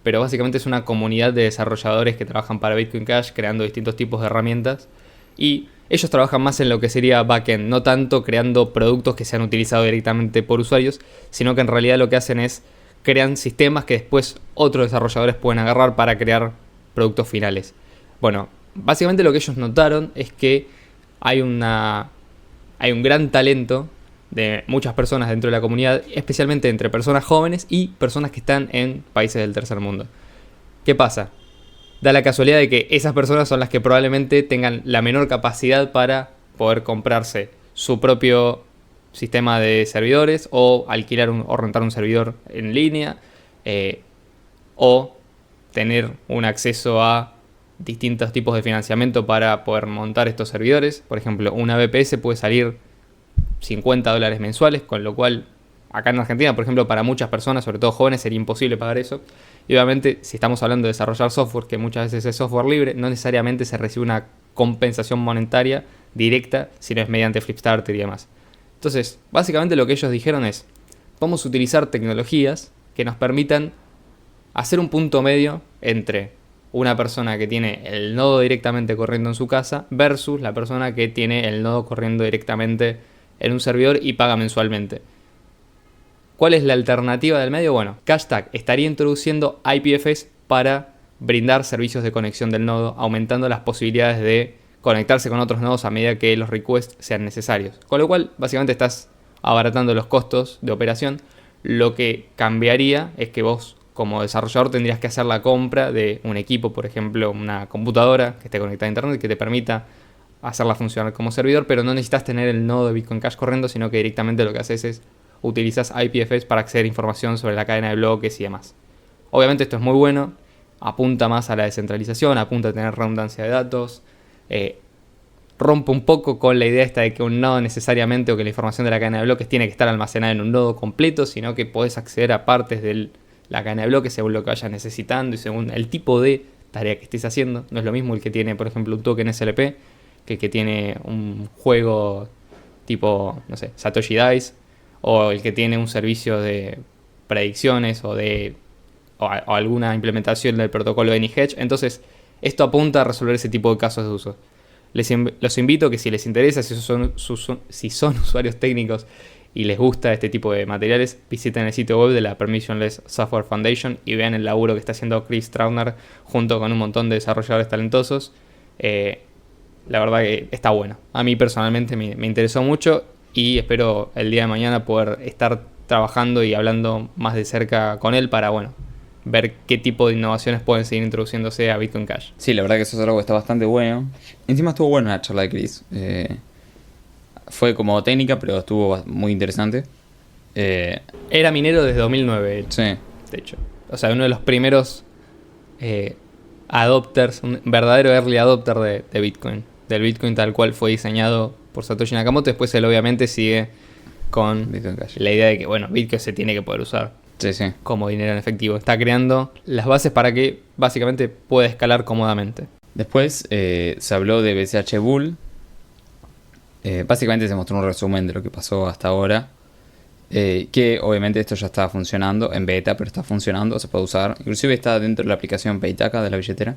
Speaker 2: pero básicamente es una comunidad de desarrolladores que trabajan para Bitcoin Cash, creando distintos tipos de herramientas, y ellos trabajan más en lo que sería backend, no tanto creando productos que sean utilizados directamente por usuarios, sino que en realidad lo que hacen es crean sistemas que después otros desarrolladores pueden agarrar para crear productos finales. Bueno, básicamente lo que ellos notaron es que hay un gran talento de muchas personas dentro de la comunidad, especialmente entre personas jóvenes y personas que están en países del tercer mundo. ¿Qué pasa? Da la casualidad de que esas personas son las que probablemente tengan la menor capacidad para poder comprarse su propio sistema de servidores o alquilar o rentar un servidor en línea o tener un acceso a distintos tipos de financiamiento para poder montar estos servidores. Por ejemplo, una VPS puede salir $50 mensuales, con lo cual acá en Argentina, por ejemplo, para muchas personas, sobre todo jóvenes, sería imposible pagar eso. Y obviamente, si estamos hablando de desarrollar software, que muchas veces es software libre, no necesariamente se recibe una compensación monetaria directa, sino es mediante Flipstarter y demás. Entonces, básicamente lo que ellos dijeron es, vamos a utilizar tecnologías que nos permitan hacer un punto medio entre una persona que tiene el nodo directamente corriendo en su casa versus la persona que tiene el nodo corriendo directamente en un servidor y paga mensualmente. ¿Cuál es la alternativa del medio? Bueno, Cashtag estaría introduciendo IPFS para brindar servicios de conexión del nodo, aumentando las posibilidades de conectarse con otros nodos a medida que los requests sean necesarios. Con lo cual, básicamente estás abaratando los costos de operación. Lo que cambiaría es que vos, como desarrollador, tendrías que hacer la compra de un equipo, por ejemplo, una computadora que esté conectada a internet, que te permita hacerla funcionar como servidor, pero no necesitas tener el nodo de Bitcoin Cash corriendo, sino que directamente lo que haces es utilizas IPFS para acceder a información sobre la cadena de bloques y demás. Obviamente esto es muy bueno, apunta más a la descentralización, apunta a tener redundancia de datos, rompe un poco con la idea esta de que un nodo necesariamente o que la información de la cadena de bloques tiene que estar almacenada en un nodo completo, sino que podés acceder a partes de la cadena de bloques según lo que vayas necesitando y según el tipo de tarea que estés haciendo. No es lo mismo el que tiene, por ejemplo, un token SLP que el que tiene un juego tipo, no sé, Satoshi Dice, o el que tiene un servicio de predicciones o alguna implementación del protocolo de AnyHedge. Entonces, esto apunta a resolver ese tipo de casos de uso. Los invito a que si les interesa, si son usuarios técnicos y les gusta este tipo de materiales, visiten el sitio web de la Permissionless Software Foundation y vean el laburo que está haciendo Chris Trautner junto con un montón de desarrolladores talentosos. La verdad que está bueno. A mí personalmente me interesó mucho y espero el día de mañana poder estar trabajando y hablando más de cerca con él para, bueno, ver qué tipo de innovaciones pueden seguir introduciéndose a Bitcoin Cash.
Speaker 3: Sí, la verdad que eso es algo que está bastante bueno. Encima estuvo buena la charla de Chris. Fue como técnica, pero estuvo muy interesante.
Speaker 2: Era minero desde 2009,
Speaker 3: Sí.
Speaker 2: de hecho. O sea, uno de los primeros adopters, un verdadero early adopter de Bitcoin. Del Bitcoin tal cual fue diseñado por Satoshi Nakamoto. Después él obviamente sigue con
Speaker 3: Bitcoin Cash.
Speaker 2: la idea de que, bueno, Bitcoin se tiene que poder usar
Speaker 3: Sí, sí.
Speaker 2: como dinero en efectivo. Está creando las bases para que básicamente pueda escalar cómodamente.
Speaker 3: Después se habló de BCH Bull. Básicamente se mostró un resumen de lo que pasó hasta ahora. Que obviamente esto ya está funcionando en beta, pero está funcionando, se puede usar. Inclusive está dentro de la aplicación Paytaka de la billetera.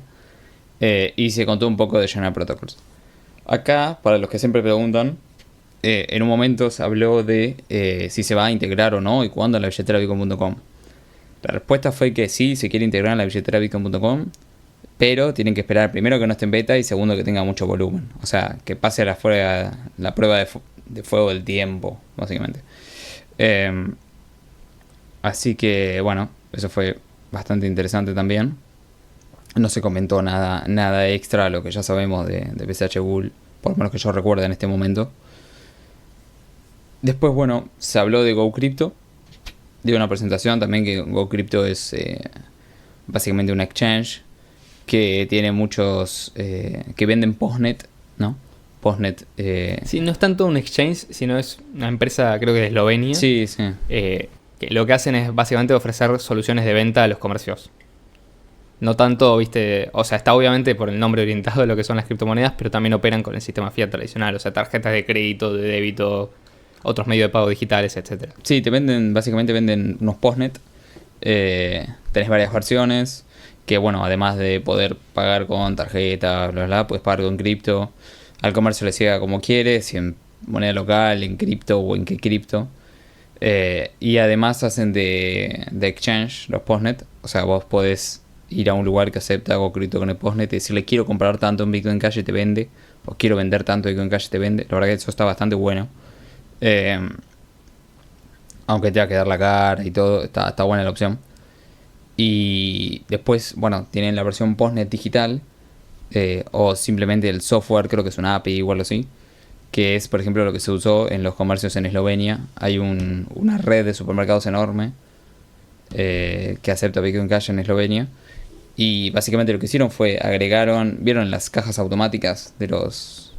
Speaker 3: Y se contó un poco de General Protocols. Acá, para los que siempre preguntan, en un momento se habló de si se va a integrar o no y cuándo en la billetera Bitcoin.com. La respuesta fue que sí, se quiere integrar en la billetera Bitcoin.com, pero tienen que esperar primero que no esté en beta y segundo que tenga mucho volumen. O sea, que pase la prueba de fuego del tiempo, básicamente. Así que, bueno, eso fue bastante interesante también. No se comentó nada extra a lo que ya sabemos de BCH Bull, por lo menos que yo recuerde en este momento. Después, bueno, se habló de GoCrypto. De una presentación también que GoCrypto es básicamente un exchange que tiene muchos que venden postnet, ¿no? Postnet.
Speaker 2: Sí, no es tanto un exchange, sino es una empresa, creo que de Eslovenia.
Speaker 3: Sí, sí.
Speaker 2: Que lo que hacen es básicamente ofrecer soluciones de venta a los comercios. No tanto, viste, o sea, está obviamente por el nombre orientado a lo que son las criptomonedas, pero también operan con el sistema fiat tradicional, o sea, tarjetas de crédito, de débito, otros medios de pago digitales, etcétera.
Speaker 3: Sí, básicamente venden unos postnet. Tenés varias versiones. Que bueno, además de poder pagar con tarjeta, bla, bla, puedes pagar con cripto. Al comercio le llega como quiere, si en moneda local, en cripto o en qué cripto. Y además hacen de exchange los postnet. O sea, vos podés ir a un lugar que acepta GoCrypto con el postnet y decirle quiero comprar tanto en Bitcoin Cash y te vende. O quiero vender tanto en Bitcoin Cash y te vende. La verdad que eso está bastante bueno. Aunque tenga que dar la cara y todo, está buena la opción. Y después, bueno, tienen la versión postnet digital. O simplemente el software, creo que es una API o algo así. Que es, por ejemplo, lo que se usó en los comercios en Eslovenia. Hay una red de supermercados enorme que acepta Bitcoin Cash en Eslovenia. Y básicamente lo que hicieron fue vieron las cajas automáticas de los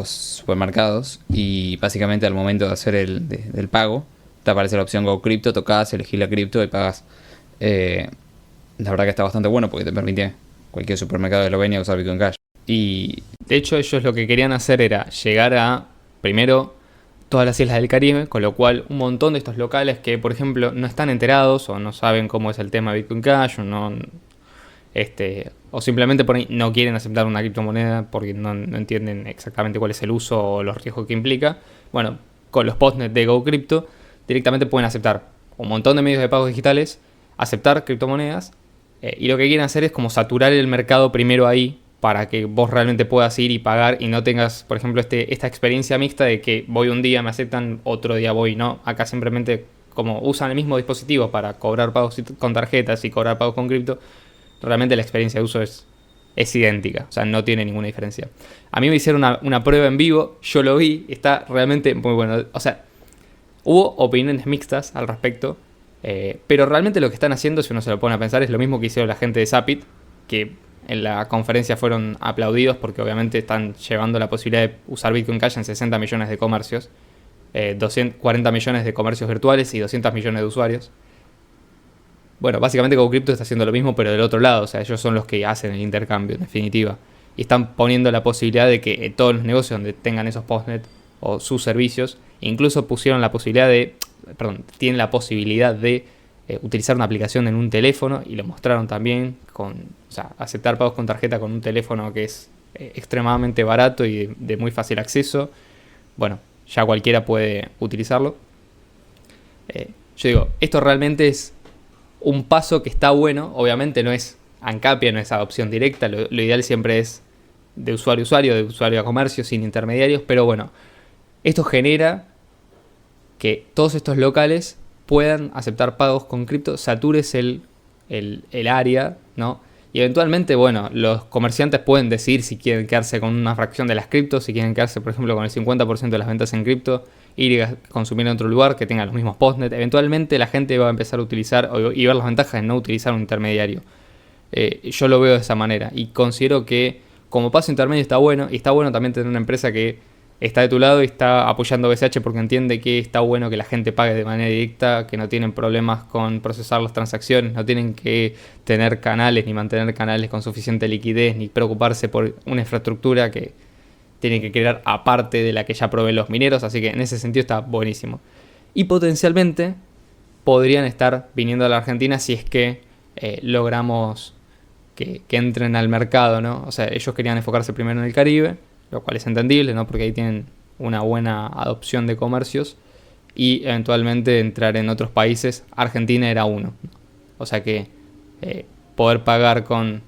Speaker 3: supermercados. Y básicamente al momento de hacer del pago, te aparece la opción GoCrypto, tocas, elegís la cripto y pagas. La verdad que está bastante bueno porque te permite cualquier supermercado de Eslovenia usar Bitcoin Cash. Y
Speaker 2: De hecho, ellos lo que querían hacer era llegar a, primero, todas las islas del Caribe, con lo cual un montón de estos locales que, por ejemplo, no están enterados o no saben cómo es el tema de Bitcoin Cash o simplemente por ahí no quieren aceptar una criptomoneda porque no entienden exactamente cuál es el uso o los riesgos que implica. Bueno, con los postnet de GoCrypto directamente pueden aceptar un montón de medios de pago digitales, aceptar criptomonedas y lo que quieren hacer es como saturar el mercado primero ahí para que vos realmente puedas ir y pagar y no tengas, por ejemplo, esta experiencia mixta de que voy un día, me aceptan, otro día voy, no. Acá simplemente como usan el mismo dispositivo para cobrar pagos con tarjetas y cobrar pagos con cripto, realmente la experiencia de uso es idéntica, o sea, no tiene ninguna diferencia. A mí me hicieron una prueba en vivo, yo lo vi, está realmente muy bueno. O sea, hubo opiniones mixtas al respecto, pero realmente lo que están haciendo, si uno se lo pone a pensar, es lo mismo que hicieron la gente de Zapit, que en la conferencia fueron aplaudidos porque obviamente están llevando la posibilidad de usar Bitcoin Cash en 60 millones de comercios, 240 millones de comercios virtuales y 200 millones de usuarios. Bueno, básicamente GoCrypto está haciendo lo mismo, pero del otro lado. O sea, ellos son los que hacen el intercambio, en definitiva. Y están poniendo la posibilidad de que todos los negocios donde tengan esos postnet o sus servicios, incluso pusieron la posibilidad tienen la posibilidad de utilizar una aplicación en un teléfono y lo mostraron también aceptar pagos con tarjeta con un teléfono que es extremadamente barato y de muy fácil acceso. Bueno, ya cualquiera puede utilizarlo. Yo digo, esto realmente es un paso que está bueno, obviamente no es ANCAPIA, no es adopción directa, lo ideal siempre es de usuario a usuario, de usuario a comercio, sin intermediarios, pero bueno, esto genera que todos estos locales puedan aceptar pagos con cripto, satures el área, ¿no? Y eventualmente, bueno, los comerciantes pueden decidir si quieren quedarse con una fracción de las criptos, si quieren quedarse, por ejemplo, con el 50% de las ventas en cripto, ir a consumir en otro lugar que tenga los mismos postnet. Eventualmente la gente va a empezar a utilizar y ver las ventajas de no utilizar un intermediario. Yo lo veo de esa manera y considero que como paso intermedio está bueno, y está bueno también tener una empresa que está de tu lado y está apoyando BCH porque entiende que está bueno que la gente pague de manera directa, que no tienen problemas con procesar las transacciones, no tienen que tener canales ni mantener canales con suficiente liquidez, ni preocuparse por una infraestructura que tienen que crear aparte de la que ya proveen los mineros, así que en ese sentido está buenísimo. Y potencialmente podrían estar viniendo a la Argentina si es que logramos que entren al mercado, ¿no? O sea, ellos querían enfocarse primero en el Caribe, lo cual es entendible, ¿no? Porque ahí tienen una buena adopción de comercios y eventualmente entrar en otros países. Argentina era uno. O sea que poder pagar con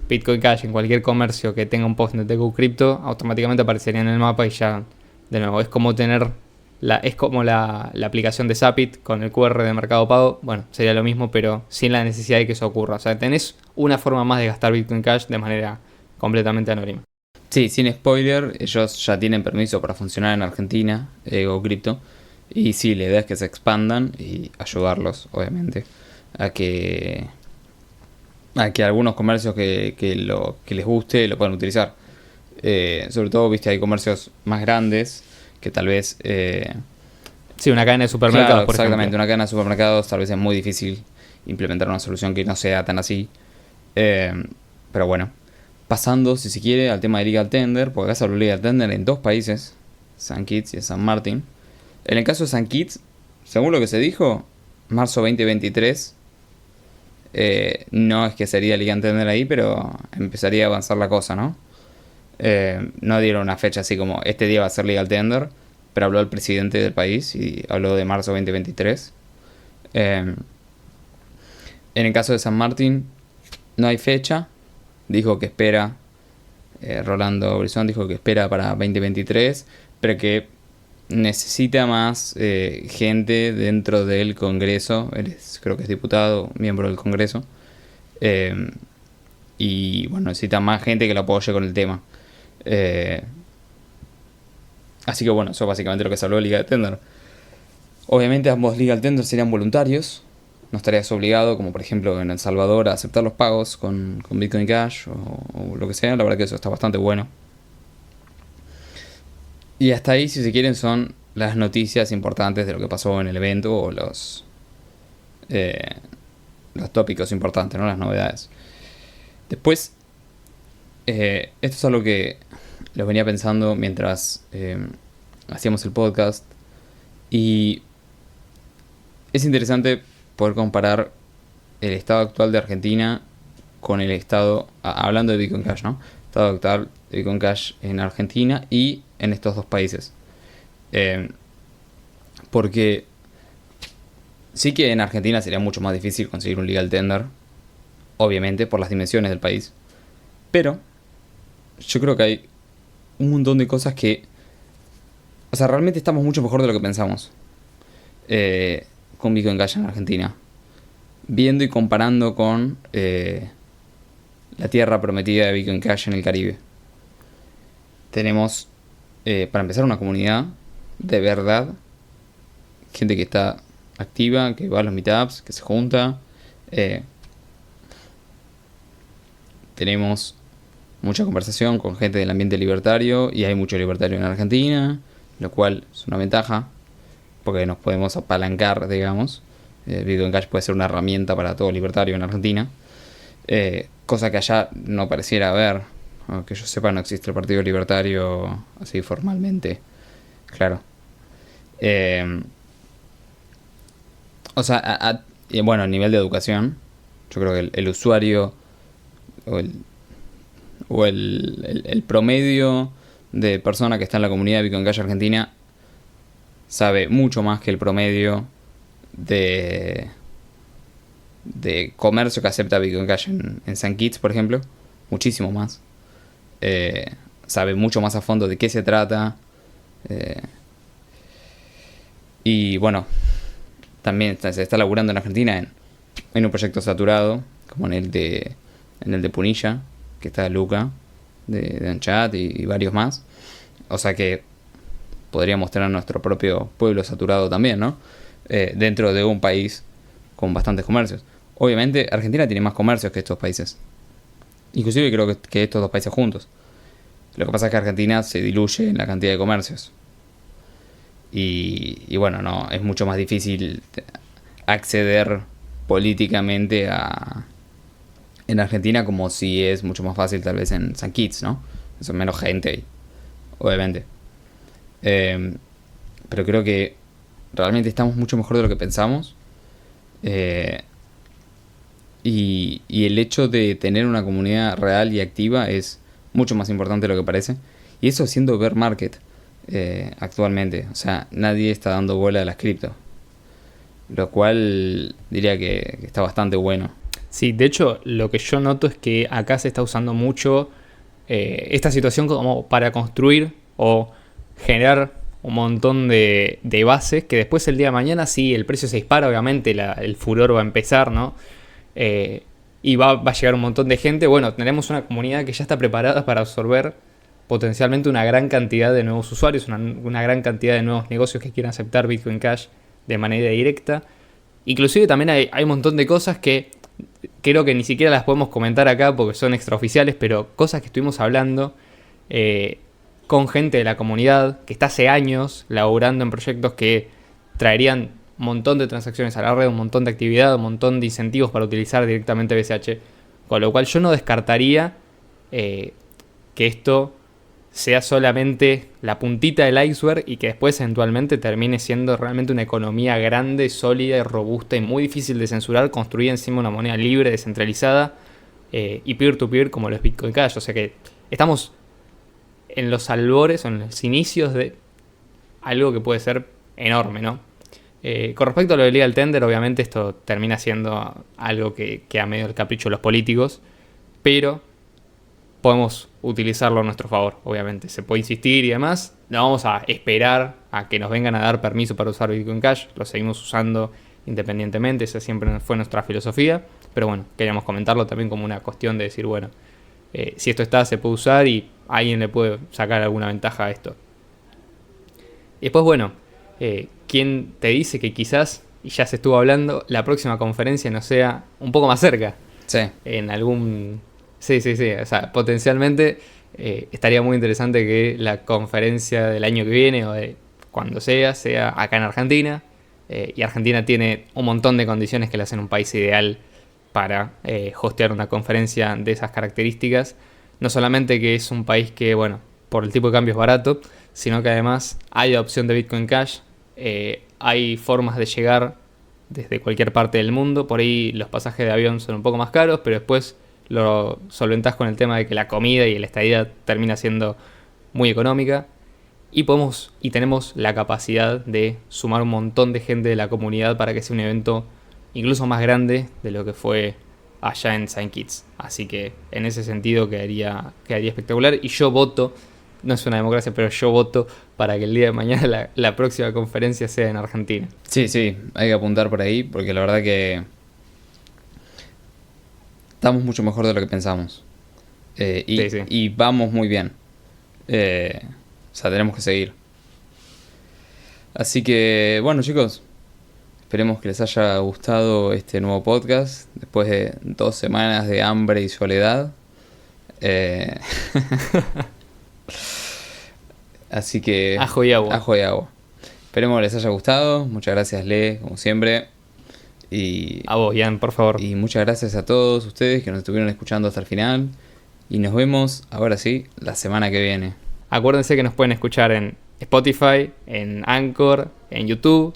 Speaker 2: Bitcoin Cash en cualquier comercio que tenga un postnet de GoCrypto automáticamente aparecería en el mapa y ya, de nuevo, es como tener la aplicación de Zapit con el QR de Mercado Pago. Bueno, sería lo mismo, pero sin la necesidad de que eso ocurra. O sea, tenés una forma más de gastar Bitcoin Cash de manera completamente anónima.
Speaker 3: Sí, sin spoiler, ellos ya tienen permiso para funcionar en Argentina, Ego Crypto. Y sí, la idea es que se expandan y ayudarlos, obviamente, a que algunos comercios que les guste lo puedan utilizar. Sobre todo, viste, hay comercios más grandes que tal vez...
Speaker 2: Sí, una cadena de supermercados,
Speaker 3: claro,
Speaker 2: por
Speaker 3: exactamente,
Speaker 2: ejemplo.
Speaker 3: una cadena de supermercados tal vez es muy difícil implementar una solución que no sea tan así. Pero bueno, pasando, si se quiere, al tema de Legal Tender, porque acá se habló de Legal Tender en 2 países, San Kitts y San Martín. En el caso de San Kitts, según lo que se dijo, marzo 2023, no es que sería Legal Tender ahí, pero empezaría a avanzar la cosa, ¿no? No dieron una fecha así como este día va a ser Legal Tender, pero habló el presidente del país y habló de marzo 2023. En el caso de San Martín, no hay fecha. Dijo que espera, Rolando Brizón dijo que espera para 2023, pero que necesita más gente dentro del Congreso. Él creo que es diputado, miembro del Congreso. Y bueno, necesita más gente que lo apoye con el tema. Así que bueno, eso es básicamente lo que se habló de Legal Tender. Obviamente ambos Legal Tender serían voluntarios. No estarías obligado, como por ejemplo en El Salvador, a aceptar los pagos con Bitcoin Cash o lo que sea. La verdad que eso está bastante bueno. Y hasta ahí, si se quieren, son las noticias importantes de lo que pasó en el evento o los tópicos importantes, ¿no? Las novedades. Después, esto es algo que lo venía pensando mientras hacíamos el podcast. Y es interesante poder comparar el estado actual de Argentina con el estado, hablando de Bitcoin Cash, ¿no? Estado actual de Bitcoin Cash en Argentina y en estos 2 países. Porque sí que en Argentina sería mucho más difícil conseguir un legal tender, obviamente por las dimensiones del país. Pero yo creo que hay un montón de cosas que... O sea, realmente estamos mucho mejor de lo que pensamos con Bitcoin Cash en Argentina. Viendo y comparando con la tierra prometida de Bitcoin Cash en el Caribe. Tenemos, para empezar, una comunidad de verdad. Gente que está activa, que va a los meetups, que se junta. Tenemos mucha conversación con gente del ambiente libertario. Y hay mucho libertario en Argentina, lo cual es una ventaja, porque nos podemos apalancar, digamos. Bitcoin Cash puede ser una herramienta para todo libertario en Argentina. Cosa que allá no pareciera haber. Que yo sepa, no existe el Partido Libertario así formalmente. Claro. O sea, bueno, a nivel de educación, yo creo que el usuario o el promedio de persona que está en la comunidad de Bitcoin Cash Argentina sabe mucho más que el promedio de comercio que acepta Bitcoin Cash en San Kitts, por ejemplo. Muchísimo más. Sabe mucho más a fondo de qué se trata. Y bueno, también se está laburando en Argentina en un proyecto saturado, como en el de Punilla, que está Luca, de Anchat y varios más. O sea que podríamos tener nuestro propio pueblo saturado también, ¿no? Dentro de un país con bastantes comercios. Obviamente Argentina tiene más comercios que estos países. Inclusive creo que estos 2 países juntos. Lo que pasa es que Argentina se diluye en la cantidad de comercios. Y bueno, no, es mucho más difícil acceder políticamente en Argentina, como si es mucho más fácil tal vez en San Kitts, ¿no? Son menos gente ahí, obviamente. Pero creo que realmente estamos mucho mejor de lo que pensamos. Y el hecho de tener una comunidad real y activa es mucho más importante de lo que parece. Y eso siendo bear market actualmente. O sea, nadie está dando bola a las cripto. Lo cual diría que está bastante bueno.
Speaker 2: Sí, de hecho, lo que yo noto es que acá se está usando mucho esta situación como para construir o generar un montón de bases que después el día de mañana, si el precio se dispara, obviamente el furor va a empezar, ¿no? Y va a llegar un montón de gente. Bueno, tenemos una comunidad que ya está preparada para absorber potencialmente una gran cantidad de nuevos usuarios, una gran cantidad de nuevos negocios que quieran aceptar Bitcoin Cash de manera directa. Inclusive también hay un montón de cosas que creo que ni siquiera las podemos comentar acá porque son extraoficiales, pero cosas que estuvimos hablando con gente de la comunidad que está hace años laburando en proyectos que traerían un montón de transacciones a la red, un montón de actividad, un montón de incentivos para utilizar directamente BCH. Con lo cual yo no descartaría que esto sea solamente la puntita del iceberg y que después eventualmente termine siendo realmente una economía grande, sólida y robusta y muy difícil de censurar, construida encima de una moneda libre, descentralizada y peer-to-peer como los Bitcoin Cash. O sea que estamos en los albores, en los inicios de algo que puede ser enorme, ¿no? Con respecto a lo del legal tender, obviamente esto termina siendo algo que queda medio el capricho de los políticos, pero podemos utilizarlo a nuestro favor, obviamente. Se puede insistir y demás. No vamos a esperar a que nos vengan a dar permiso para usar Bitcoin Cash. Lo seguimos usando independientemente. Esa siempre fue nuestra filosofía. Pero bueno, queríamos comentarlo también como una cuestión de decir, bueno, si esto está, se puede usar y alguien le puede sacar alguna ventaja a esto. Y después, bueno, ¿quién te dice que quizás, y ya se estuvo hablando, la próxima conferencia no sea un poco más cerca?
Speaker 3: Sí.
Speaker 2: En algún... Sí. O sea, potencialmente estaría muy interesante que la conferencia del año que viene o de cuando sea acá en Argentina. Y Argentina tiene un montón de condiciones que le hacen un país ideal para hostear una conferencia de esas características. No solamente que es un país que, bueno, por el tipo de cambio es barato, sino que además hay adopción de Bitcoin Cash. Hay formas de llegar desde cualquier parte del mundo. Por ahí los pasajes de avión son un poco más caros, pero después lo solventás con el tema de que la comida y la estadía termina siendo muy económica. Y tenemos la capacidad de sumar un montón de gente de la comunidad para que sea un evento incluso más grande de lo que fue allá en Saint Kitts. Así que en ese sentido quedaría espectacular. Y yo voto, no es una democracia, pero yo voto para que el día de mañana la próxima conferencia sea en Argentina.
Speaker 3: Sí, hay que apuntar por ahí porque la verdad que estamos mucho mejor de lo que pensamos. Sí. Y vamos muy bien. O sea, tenemos que seguir. Así que, bueno, chicos, esperemos que les haya gustado este nuevo podcast después de 2 semanas de hambre y soledad. Así que...
Speaker 2: Ajo y agua.
Speaker 3: Ajo y agua. Esperemos que les haya gustado. Muchas gracias, Le, como siempre. Y
Speaker 2: a vos, Ian, por favor.
Speaker 3: Y muchas gracias a todos ustedes que nos estuvieron escuchando hasta el final. Y nos vemos, ahora sí, la semana que viene.
Speaker 2: Acuérdense que nos pueden escuchar en Spotify, en Anchor, en YouTube.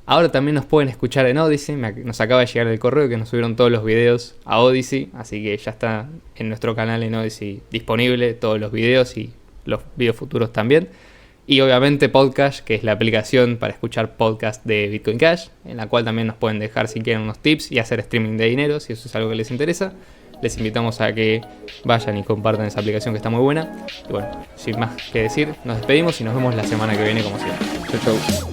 Speaker 2: Ahora también nos pueden escuchar en Odyssey. Nos acaba de llegar el correo que nos subieron todos los videos a Odyssey. Así que ya está en nuestro canal en Odyssey disponible todos los videos y los videos futuros también. Y obviamente Podcast, que es la aplicación para escuchar podcast de Bitcoin Cash, en la cual también nos pueden dejar si quieren unos tips y hacer streaming de dinero, si eso es algo que les interesa. Les invitamos a que vayan y compartan esa aplicación que está muy buena. Y bueno, sin más que decir, nos despedimos y nos vemos la semana que viene como siempre.
Speaker 3: Chau.